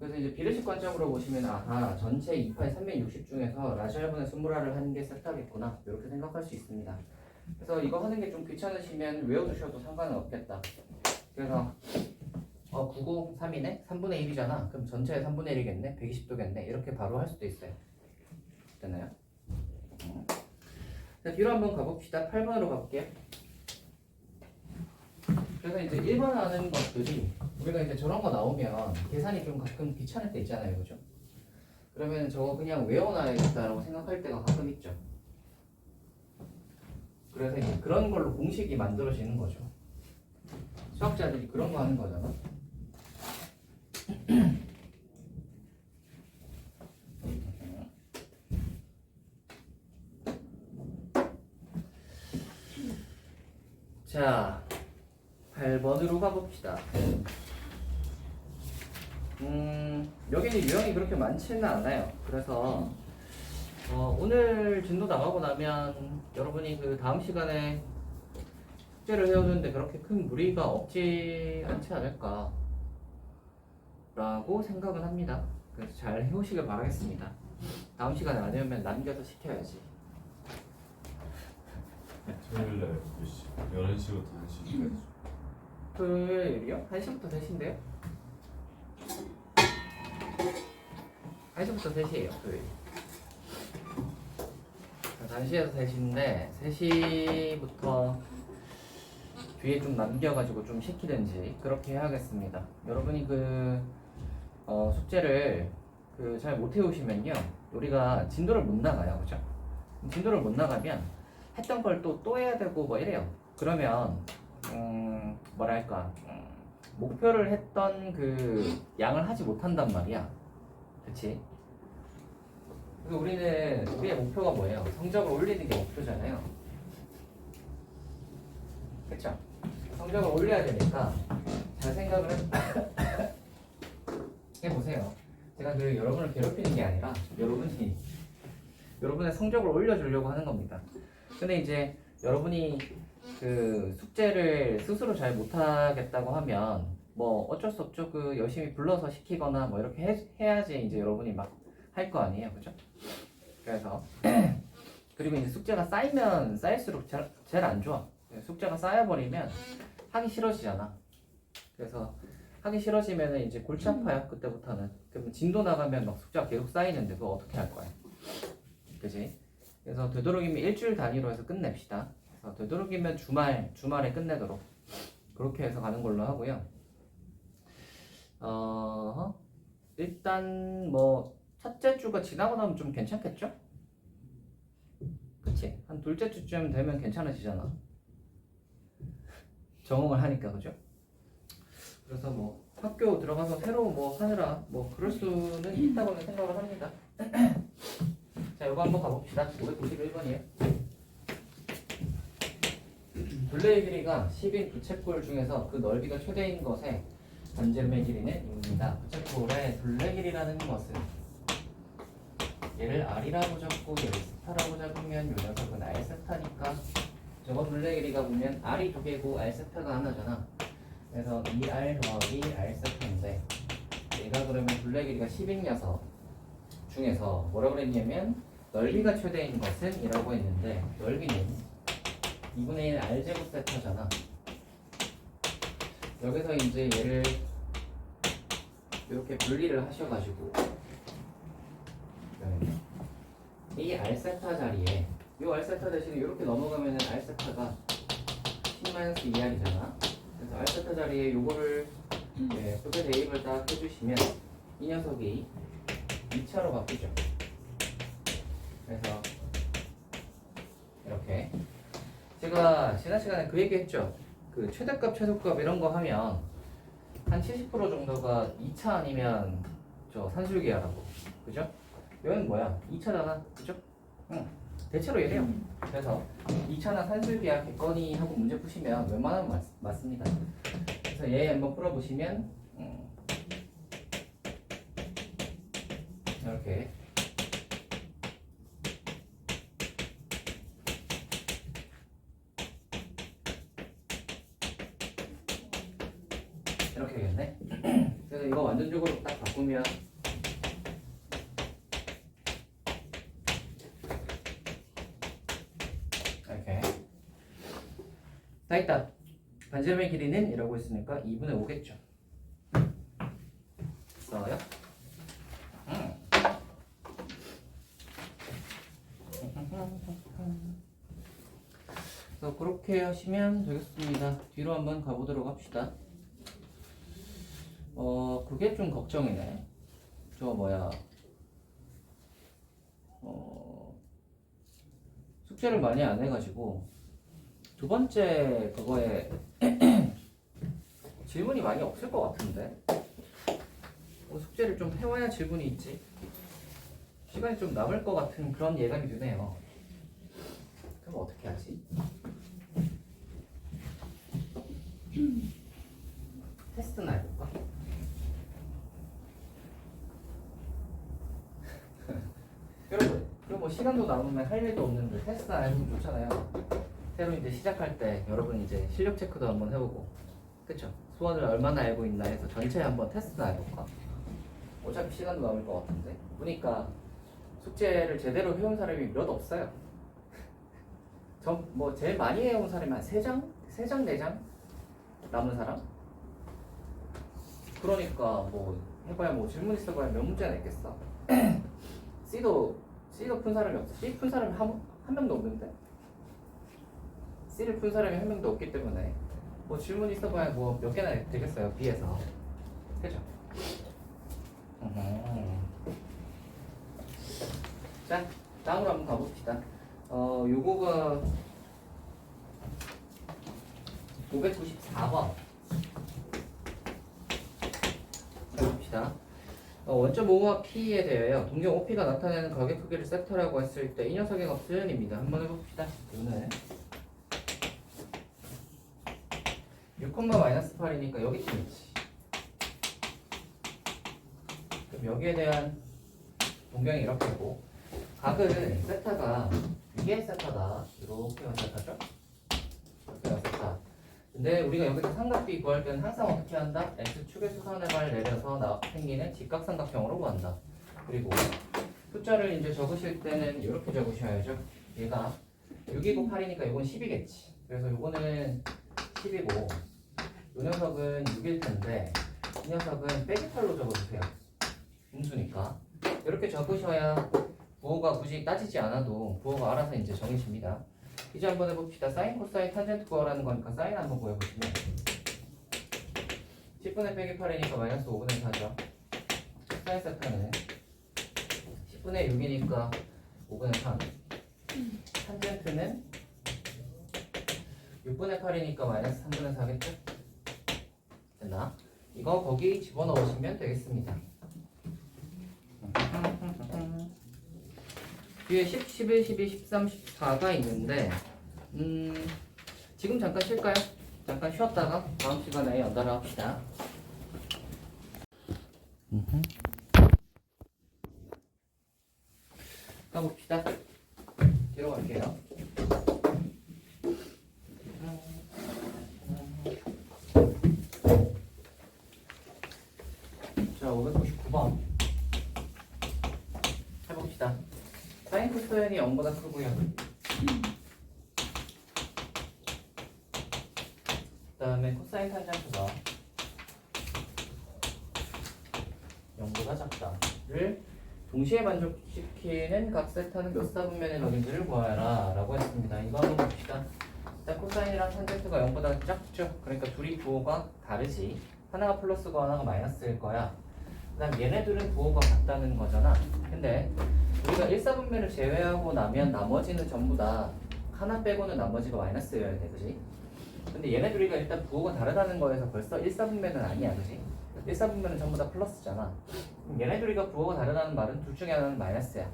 Speaker 1: 그래서 이제 비례식 관점으로 보시면 아하 전체 2파이 360 중에서 라지 R분의 스몰R을 하는 게 세타겠구나 이렇게 생각할 수 있습니다. 그래서 이거 하는 게 좀 귀찮으시면 외워두셔도 상관은 없겠다. 그래서 903이네? 3분의 1이잖아. 그럼 전체의 3분의 1이겠네? 120도겠네? 이렇게 바로 할 수도 있어요. 됐나요? 자, 뒤로 한번 가봅시다. 8번으로 가볼게요. 그래서 이제 1번 하는 것들이 우리가 이제 저런 거 나오면 계산이 좀 가끔 귀찮을 때 있잖아요. 그죠? 그러면 저거 그냥 외워놔야겠다라고 생각할 때가 가끔 있죠. 그래서 이제 그런 걸로 공식이 만들어지는 거죠. 수학자들이 그런 거 하는 거잖아. 자, 8번으로 가봅시다. 여기는 유형이 그렇게 많지는 않아요. 그래서 오늘 진도 나가고 나면 여러분이 그 다음 시간에 숙제를 해오는데 그렇게 큰 무리가 없지 않지 않을까 라고 생각은 합니다. 그래서 잘 해오시길 바라겠습니다. 다음 시간에 안 해오면 남겨서 시켜야지.
Speaker 2: 토요일날 몇 시? 11시부터 1시까지.
Speaker 1: 토요일이요? 1시부터 3시인데요? 1시부터 3시에요 토요일. 1시에서 3시인데 3시부터 뒤에 좀 남겨가지고 좀 시키든지 그렇게 해야겠습니다. 여러분이 숙제를 잘 못 해오시면요 우리가 진도를 못 나가요. 그죠? 진도를 못 나가면 했던 걸 또 해야 되고 뭐 이래요. 그러면 뭐랄까 목표를 했던 그 양을 하지 못한단 말이야. 그치? 그래서 우리의 목표가 뭐예요? 성적을 올리는 게 목표잖아요. 그쵸? 성적을 올려야 되니까 잘 생각을 해보세요. 제가 여러분을 괴롭히는 게 아니라 여러분의 성적을 올려주려고 하는 겁니다. 근데 이제 여러분이 숙제를 스스로 잘 못하겠다고 하면 뭐 어쩔 수 없죠. 열심히 불러서 시키거나 뭐 이렇게 해야지 이제 여러분이 막 할 거 아니에요. 그죠? 그래서 그리고 이제 숙제가 쌓이면 쌓일수록 제일 안 좋아. 숙제가 쌓여버리면 하기 싫어지잖아. 그래서 하기 싫어지면은 이제 골치 아파요. 그때부터는. 그럼 진도 나가면 막 숙제가 계속 쌓이는데 그거 어떻게 할 거야? 그지? 그래서 되도록이면 일주일 단위로 해서 끝냅시다. 그래서 되도록이면 주말에 끝내도록 그렇게 해서 가는 걸로 하고요. 일단 뭐 첫째 주가 지나고 나면 좀 괜찮겠죠? 그치? 한 둘째 주쯤 되면 괜찮아지잖아. 적응을 하니까, 그죠? 그래서 뭐 학교 들어가서 새로 뭐 하느라 뭐 그럴 수는 있다고는 생각을 합니다. 자, 이거 한번 가봅시다. 591번이에요. 둘레의 길이가 10인 부채꼴 중에서 그 넓이가 최대인 것에 반지름의 길이는 6입니다. 부채꼴의 둘레 길이라는 것은 얘를 R이라고 적고 얘를 세타라고 잡으면 요 녀석은 R 세타니까 저거 둘레 길이가 보면 R이 2개고 R 세타가 하나잖아. 그래서 2R 더하기 R 세타인데 얘가 그러면 둘레 길이가 10인 녀석 중에서 뭐라고 그랬냐면 넓이가 최대인 것은 이라고 했는데 넓이는 2분의 1 R제곱 세타잖아. 여기서 이제 얘를 이렇게 분리를 하셔가지고 이 R 세타 자리에 이 R 세타 대신에 이렇게 넘어가면은 R 세타가 10-2R이잖아. 그래서 R 세타 자리에 요거를 부대 대입을 딱 해주시면 이 녀석이 2차로 바뀌죠. 그래서 이렇게 제가 지난 시간에 그 얘기 했죠. 그 최대값 최소값 이런 거 하면 한 70% 정도가 2차 아니면 저 산술기하라고. 그죠? 여기는 뭐야? 2차잖아. 그죠? 응. 대체로 이래요. 그래서 2차나 산술기하 겠거니 하고 문제 푸시면 웬만하면 맞습니다. 그래서 얘 한번 풀어보시면 이렇게 이렇게 되겠네. 그래서 이거 완전적으로 딱 바꾸면 이렇게 다 있다. 반지름의 길이는 이라고 했으니까 2분의 5겠죠. 써요? 그래서 그렇게 하시면 되겠습니다. 뒤로 한번 가보도록 합시다. 그게 좀 걱정이네. 저 뭐야 숙제를 많이 안 해가지고 두 번째 그거에 질문이 많이 없을 것 같은데 숙제를 좀 해와야 질문이 있지. 시간이 좀 남을 것 같은 그런 예감이 드네요. 그럼 어떻게 하지? 테스트나 해볼까? 여러분, 그럼 뭐 시간도 남으면 할 일도 없는데 테스트나 해보면 좋잖아요. 새로 이제 시작할 때 여러분 이제 실력 체크도 한번 해보고, 그쵸? 수원을 얼마나 알고 있나 해서 전체 한번 테스트나 해볼까? 어차피 시간도 남을 것 같은데. 보니까 숙제를 제대로 해온 사람이 몇 없어요. 뭐 제일 많이 해온 사람이 한 3장? 3장, 4장? 남은 사람? 그러니까 뭐 해봐야 뭐 질문 있어봐야 몇 문제나 있겠어. C도 푼 사람이 없어. C 푼 사람이 한 명도 없는데 C를 푼 사람이 한 명도 없기 때문에 뭐 질문 있어봐야 뭐 몇 개나 되겠어요. B에서. 그죠? 자, 다음으로 한번 가봅시다. 요거가 594번 봅시다. 원점 O와 P에 대하여 동경 OP가 나타내는 가격 크기를 세타라고 했을 때 이 녀석의 값은 입니다. 한번 해봅시다. 오늘 6,-8이니까 여기쯤이지. 그럼 여기에 대한 동경이 이렇게고 각은 세타가 이게 세타다. 이렇게가 세타죠? 이렇게가 세타. 근데 우리가 여기서 삼각비 구할 때는 항상 어떻게 한다? X축의 수선해발 내려서 생기는 직각삼각형으로 구한다. 그리고 숫자를 이제 적으실 때는 이렇게 적으셔야죠. 얘가 6이고 8이니까 이건 10이겠지. 그래서 이거는 10이고 이 녀석은 6일 텐데 이 녀석은 빼기 8로 적어주세요. 음수니까. 이렇게 적으셔야 부호가 굳이 따지지 않아도 부호가 알아서 이제 정해집니다. 이제 한번 해봅시다. 사인, 코사인, 탄젠트 구하라는 거니까 사인 한번 구해보시면 10분의 빼기 8이니까 마이너스 5분의 4죠. 사인 세타는 10분의 6이니까 5분의 3. 탄젠트는 6분의 8이니까 마이너스 3분의 4겠죠? 됐나? 이거 거기 집어넣으시면 되겠습니다. 뒤에 10, 11, 12, 13, 14가 있는데 지금 잠깐 쉴까요? 잠깐 쉬었다가 다음 시간에 연달아 합시다. 가봅시다. 뒤로 갈게요. 자, 599번 해봅시다. 사인 코사인이 0보다 크고요. 그 다음에 코사인 탄젠트가 0보다 작다를 동시에 만족시키는 각 세타는 몇 사분면의 놈인지를 구하라 라고 했습니다. 이거 한번 봅시다. 일단 코사인이랑 탄젠트가 0보다 작죠. 그러니까 둘이 부호가 다르지. 하나가 플러스고 하나가 마이너스일 거야. 그 다음 얘네들은 부호가 같다는 거잖아. 근데 우리가 1사분면을 제외하고 나면 나머지는 전부 다 하나 빼고는 나머지가 마이너스여야 돼. 그지? 근데 얘네들이가 일단 부호가 다르다는 거에서 벌써 1사분면은 아니야. 그지? 1사분면은 전부 다 플러스잖아. 그럼 얘네들이가 부호가 다르다는 말은 둘 중에 하나는 마이너스야.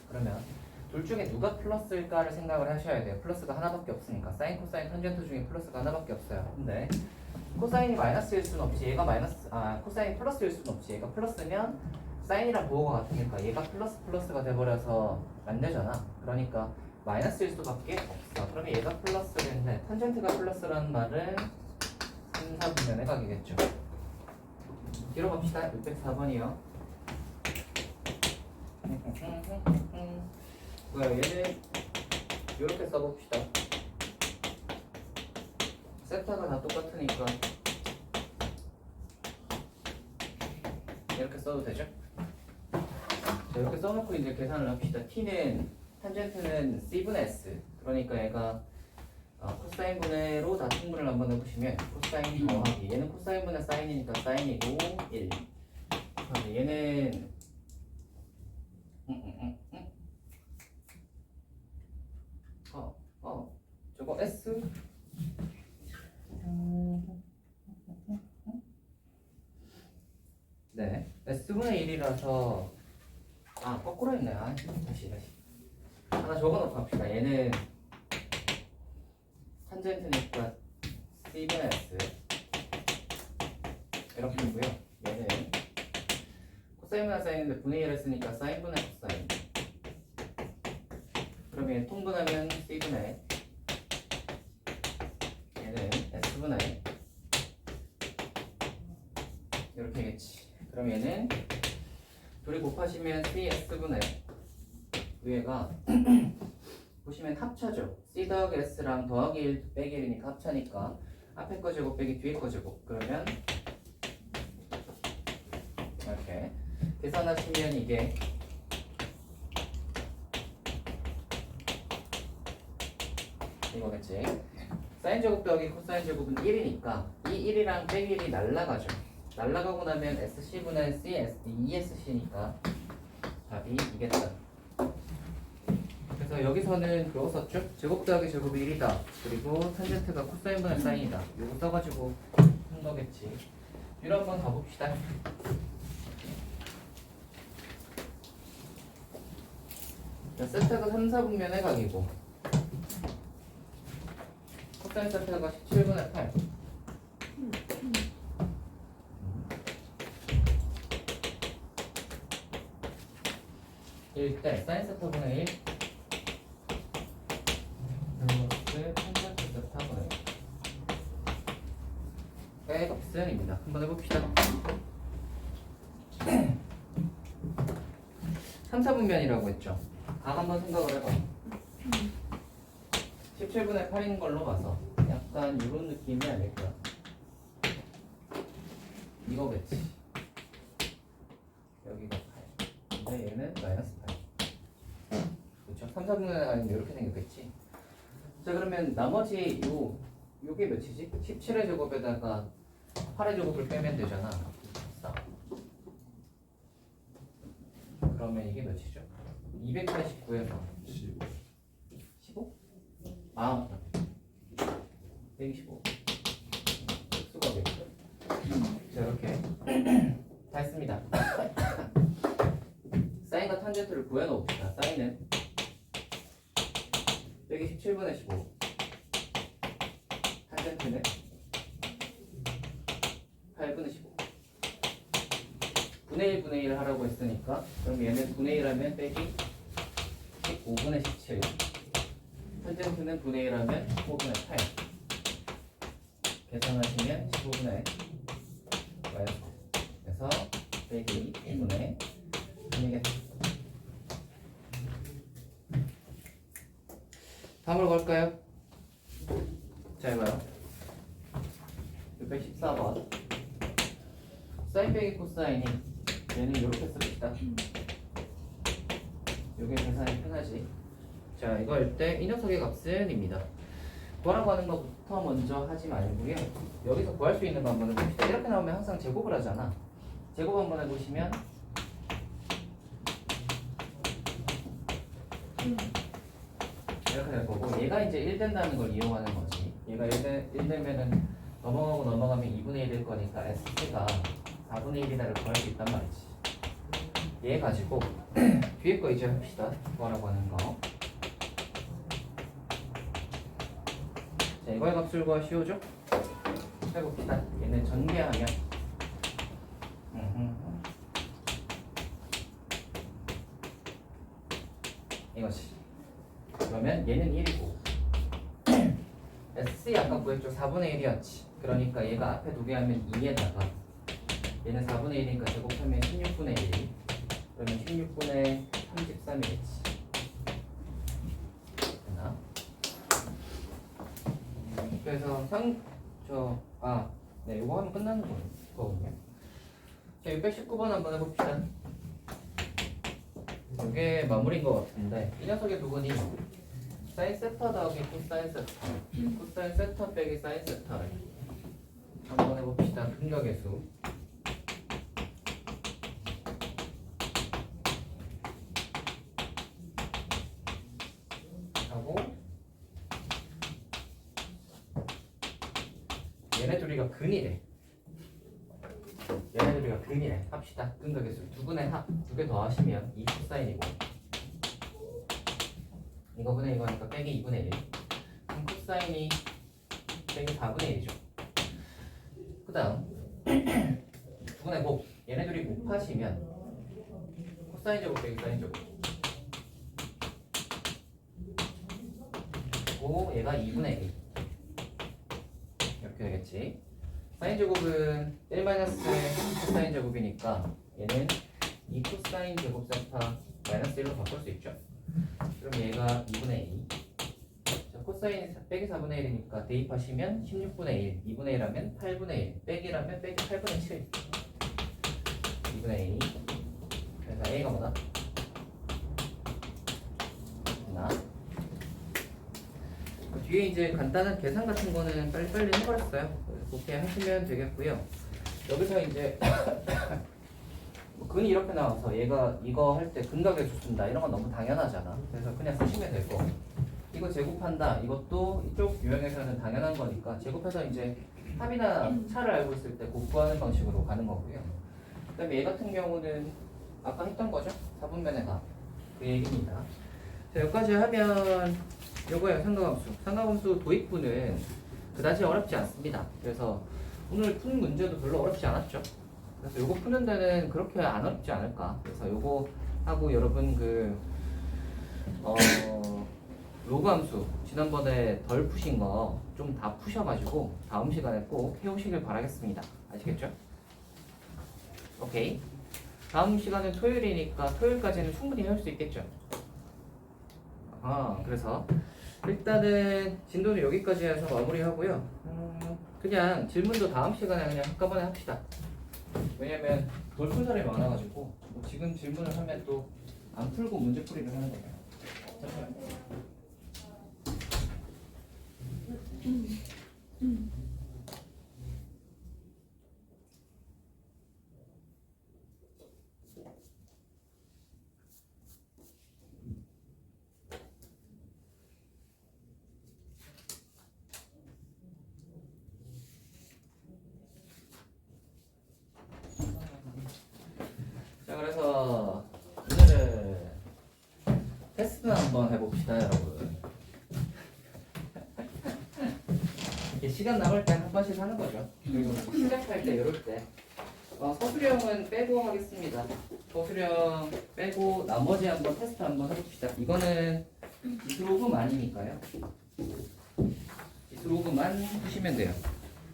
Speaker 1: 그러면 둘 중에 누가 플러스일까를 생각을 하셔야 돼요. 플러스가 하나밖에 없으니까. 사인, 코사인, 탄젠트 중에 플러스가 하나밖에 없어요. 근데 코사인이 마이너스일 수는 없지. 얘가 코사인이 플러스일 수는 없지. 얘가 플러스면 사인이랑 부호가 같으니까 얘가 플러스가 돼버려서 안 되잖아. 그러니까 마이너스일 수밖에 없어. 그러면 얘가 플러스인데 탄젠트가 플러스라는 말은 3, 4분면의 각이겠죠. 뒤로 갑시다. 604번이요. 뭐야, 얘는 이렇게 써봅시다. 세타가 다 똑같으니까 이렇게 써도 되죠? 자, 이렇게 써놓고 이제 계산을 합시다. t는 탄젠트는 c분의 s. 그러니까 얘가 코사인 분해로 다 충분을 한번 해보시면 코사인 더하기 얘는 코사인 분의 사인이니까 사인이고 1. 얘는 저거 s 네 s분의 1이라서 거꾸로 했네. 다시 하나 적어놓고 합시다. 얘는 탄젠트니까 c분의 s 이렇게 되고요. 얘는 코사인분의 사인인데 분의 1을 했으니까 사인분의 코사인. 그럼 얘 통분하면 c분의 얘는 s분의 이렇게겠지. 그럼 얘는 둘이 곱하시면 CS분의 위에가 보시면 합차죠. C 더하기 S랑 더하기 1 빼기 1이니까 합차니까 앞에 거 제곱 빼기 뒤에 거 제곱. 그러면 이렇게 계산하시면 이게 이거겠지. 사인 제곱 더하기 코사인 제곱은 1이니까 이 1이랑 빼기 1이 날라가죠. 날라가고 나면 SC분의 ESC니까 답이 이겠다. 그래서 여기서는 그거 썼죠? 제곱 더하기 제곱이 1이다. 그리고 탄젠트가 코사인분의 사인이다. 이거 써가지고 한 거겠지. 뒤로 한번 가봅시다. 세타가 3, 4분면의 각이고 코사인 세타가 17분의 8. 일 때 사인 세타분의 1 플러스 탄젠트 세타분의 1 백업선입니다. 한번 해봅시다. 3, 4분면이라고 했죠. 각 한번 생각을 해봐. 17분의 8인 걸로 봐서 약간 이런 느낌이 아닐까. 이거겠지. 여기가 8. 근데 얘는 마이너스 8. 그렇죠? 3, 4분의 아니면 이렇게 생겼겠지. 자 그러면 나머지 요게 몇이지? 17의 제곱에다가 8의 제곱을 빼면 되잖아. 14. 그러면 이게 몇이죠? 289에서
Speaker 2: 15.
Speaker 1: 15? 아 맞다. 125. 수가 되겠죠. 자 이렇게 다 했습니다. 사인과 탄젠트를 구해놓읍시다. 사인은 빼기 17분의 15. 탄젠트는 8분의 15. 분의 1 분의 1을 하라고 했으니까 그럼 얘는 분의 1 하면 빼기 15분의 17. 탄젠트는 분의 1 하면 15분의 8. 계산하시면 15분의 마이너스. 그래서 빼기 1분의 3이겠죠. 다음으로 갈까요? 자 이거요. 614번. 사인 빼기 코사인이 얘는 이렇게 씁시다. 이게 계산이 편하지. 자 이거 할 때 이 녀석의 값은 입니다. 구하라고 하는 것부터 먼저 하지 말고요. 여기서 구할 수 있는 거 한번 해봅시다. 이렇게 나오면 항상 제곱을 하잖아. 제곱 한번 해보시면 이렇게 될 거고 얘가 이제 1 된다는 걸 이용하는 거지. 얘가 1 되면은 넘어가면 2분의 1일 거니까 S가 4분의 1이다를 구할 수 있단 말이지. 얘 가지고 뒤에 거 이제 합시다. 구하라고 하는 거. 자, 이거의 값을 구하시오죠? 해봅시다. 얘는 전개하면 이것이. 그러면 얘는 1이고 S 아까 구했죠? 4분의 1이었지. 그러니까 얘가 앞에 두 개 하면 2에다가 얘는 4분의 1이니까 제곱하면 16분의 1. 그러면 16분의 33이겠지. 됐나? 그래서 네, 이거 하면 끝나는 거거든요. 자, 619번 한번 해봅시다. 이게 마무리인 것 같은데 이 녀석의 부분이 사인 세타 더하기 코사인 세타, 코사인 세타 빼기 사인 세타를 한번 해봅시다. 근각의 수. 하고 얘네 둘이가 근이래. 얘네 둘이가 근이래. 합시다. 근각의 수. 두 분의 합. 두 개 더 하시면 2 코사인이고 이거분의 이거니까 빼기 2분의 1. 그럼 코사인이 빼기 4분의 1이죠. 그 다음 2분의 곱. 얘네 둘이 곱하시면 코사인 제곱 빼기 사인 제곱. 고 얘가 2분의 1. 이렇게 되겠지. 사인 제곱은 1-3 코사인 제곱이니까 얘는 2 코사인 제곱 세타 마이너스 1로 바꿀 수 있죠. 그럼 얘가 2분의 2. 자, 코사인이 빼기 4분의 1이니까 대입하시면 16분의 1. 2분의 1 하면 8분의 1. 빼기라면 빼기 8분의 7. 2분의 2. 그래서 A가 뭐다? 나. 뒤에 이제 간단한 계산 같은 거는 빨리빨리 해버렸어요. 그렇게 하시면 되겠고요. 여기서 이제 뭐 근이 이렇게 나와서 얘가 이거 할 때 근각의 수 쓴다 이런 건 너무 당연하잖아. 그래서 그냥 쓰시면 될 거고 이거 제곱한다 이것도 이쪽 유형에서는 당연한 거니까 제곱해서 이제 합이나 차를 알고 있을 때 곱구하는 방식으로 가는 거고요. 그 다음에 얘 같은 경우는 아까 했던 거죠. 4분면의 답. 그 얘기입니다. 자, 여기까지 하면 요거예요. 상가함수. 상가함수 도입부는 그다지 어렵지 않습니다. 그래서 오늘 푼 문제도 별로 어렵지 않았죠. 그래서 요거 푸는 데는 그렇게 안 어렵지 않을까. 그래서 요거 하고 여러분 로그 함수 지난번에 덜 푸신 거 좀 다 푸셔가지고 다음 시간에 꼭 해오시길 바라겠습니다. 아시겠죠? 오케이. 다음 시간은 토요일이니까 토요일까지는 충분히 할 수 있겠죠. 그래서 일단은 진도는 여기까지 해서 마무리하고요. 그냥 질문도 다음 시간에 그냥 한꺼번에 합시다. 왜냐면 돌풀 사람이 많아가지고 뭐 지금 질문을 하면 또 안 풀고 문제 풀이를 하는 거예요. 잠시만요. 자, 그래서 오늘은 테스트 한번 해봅시다, 여러분. 이렇게 시간 남을 때 한 번씩 하는 거죠. 그리고 시작할 때 이럴 때 서술형은 빼고 하겠습니다. 서술형 빼고 나머지 한번 테스트 한번 해봅시다. 이거는 기술오금 아니니까요. 기술오금만 푸시면 돼요.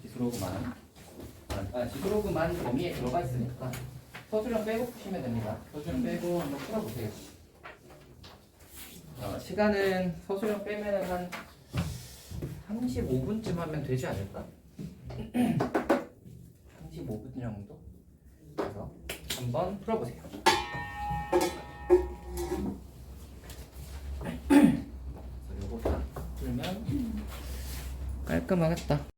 Speaker 1: 기술오금만. 기술오금만 범위에 들어가 있으니까 서술형 빼고 푸시면 됩니다. 서술형 빼고 한번 풀어보세요. 시간은 서술형 빼면 한 35분쯤 하면 되지 않을까? 35분 정도? 그래서 한번 풀어보세요. 그래서 요거 다 풀면 깔끔하겠다.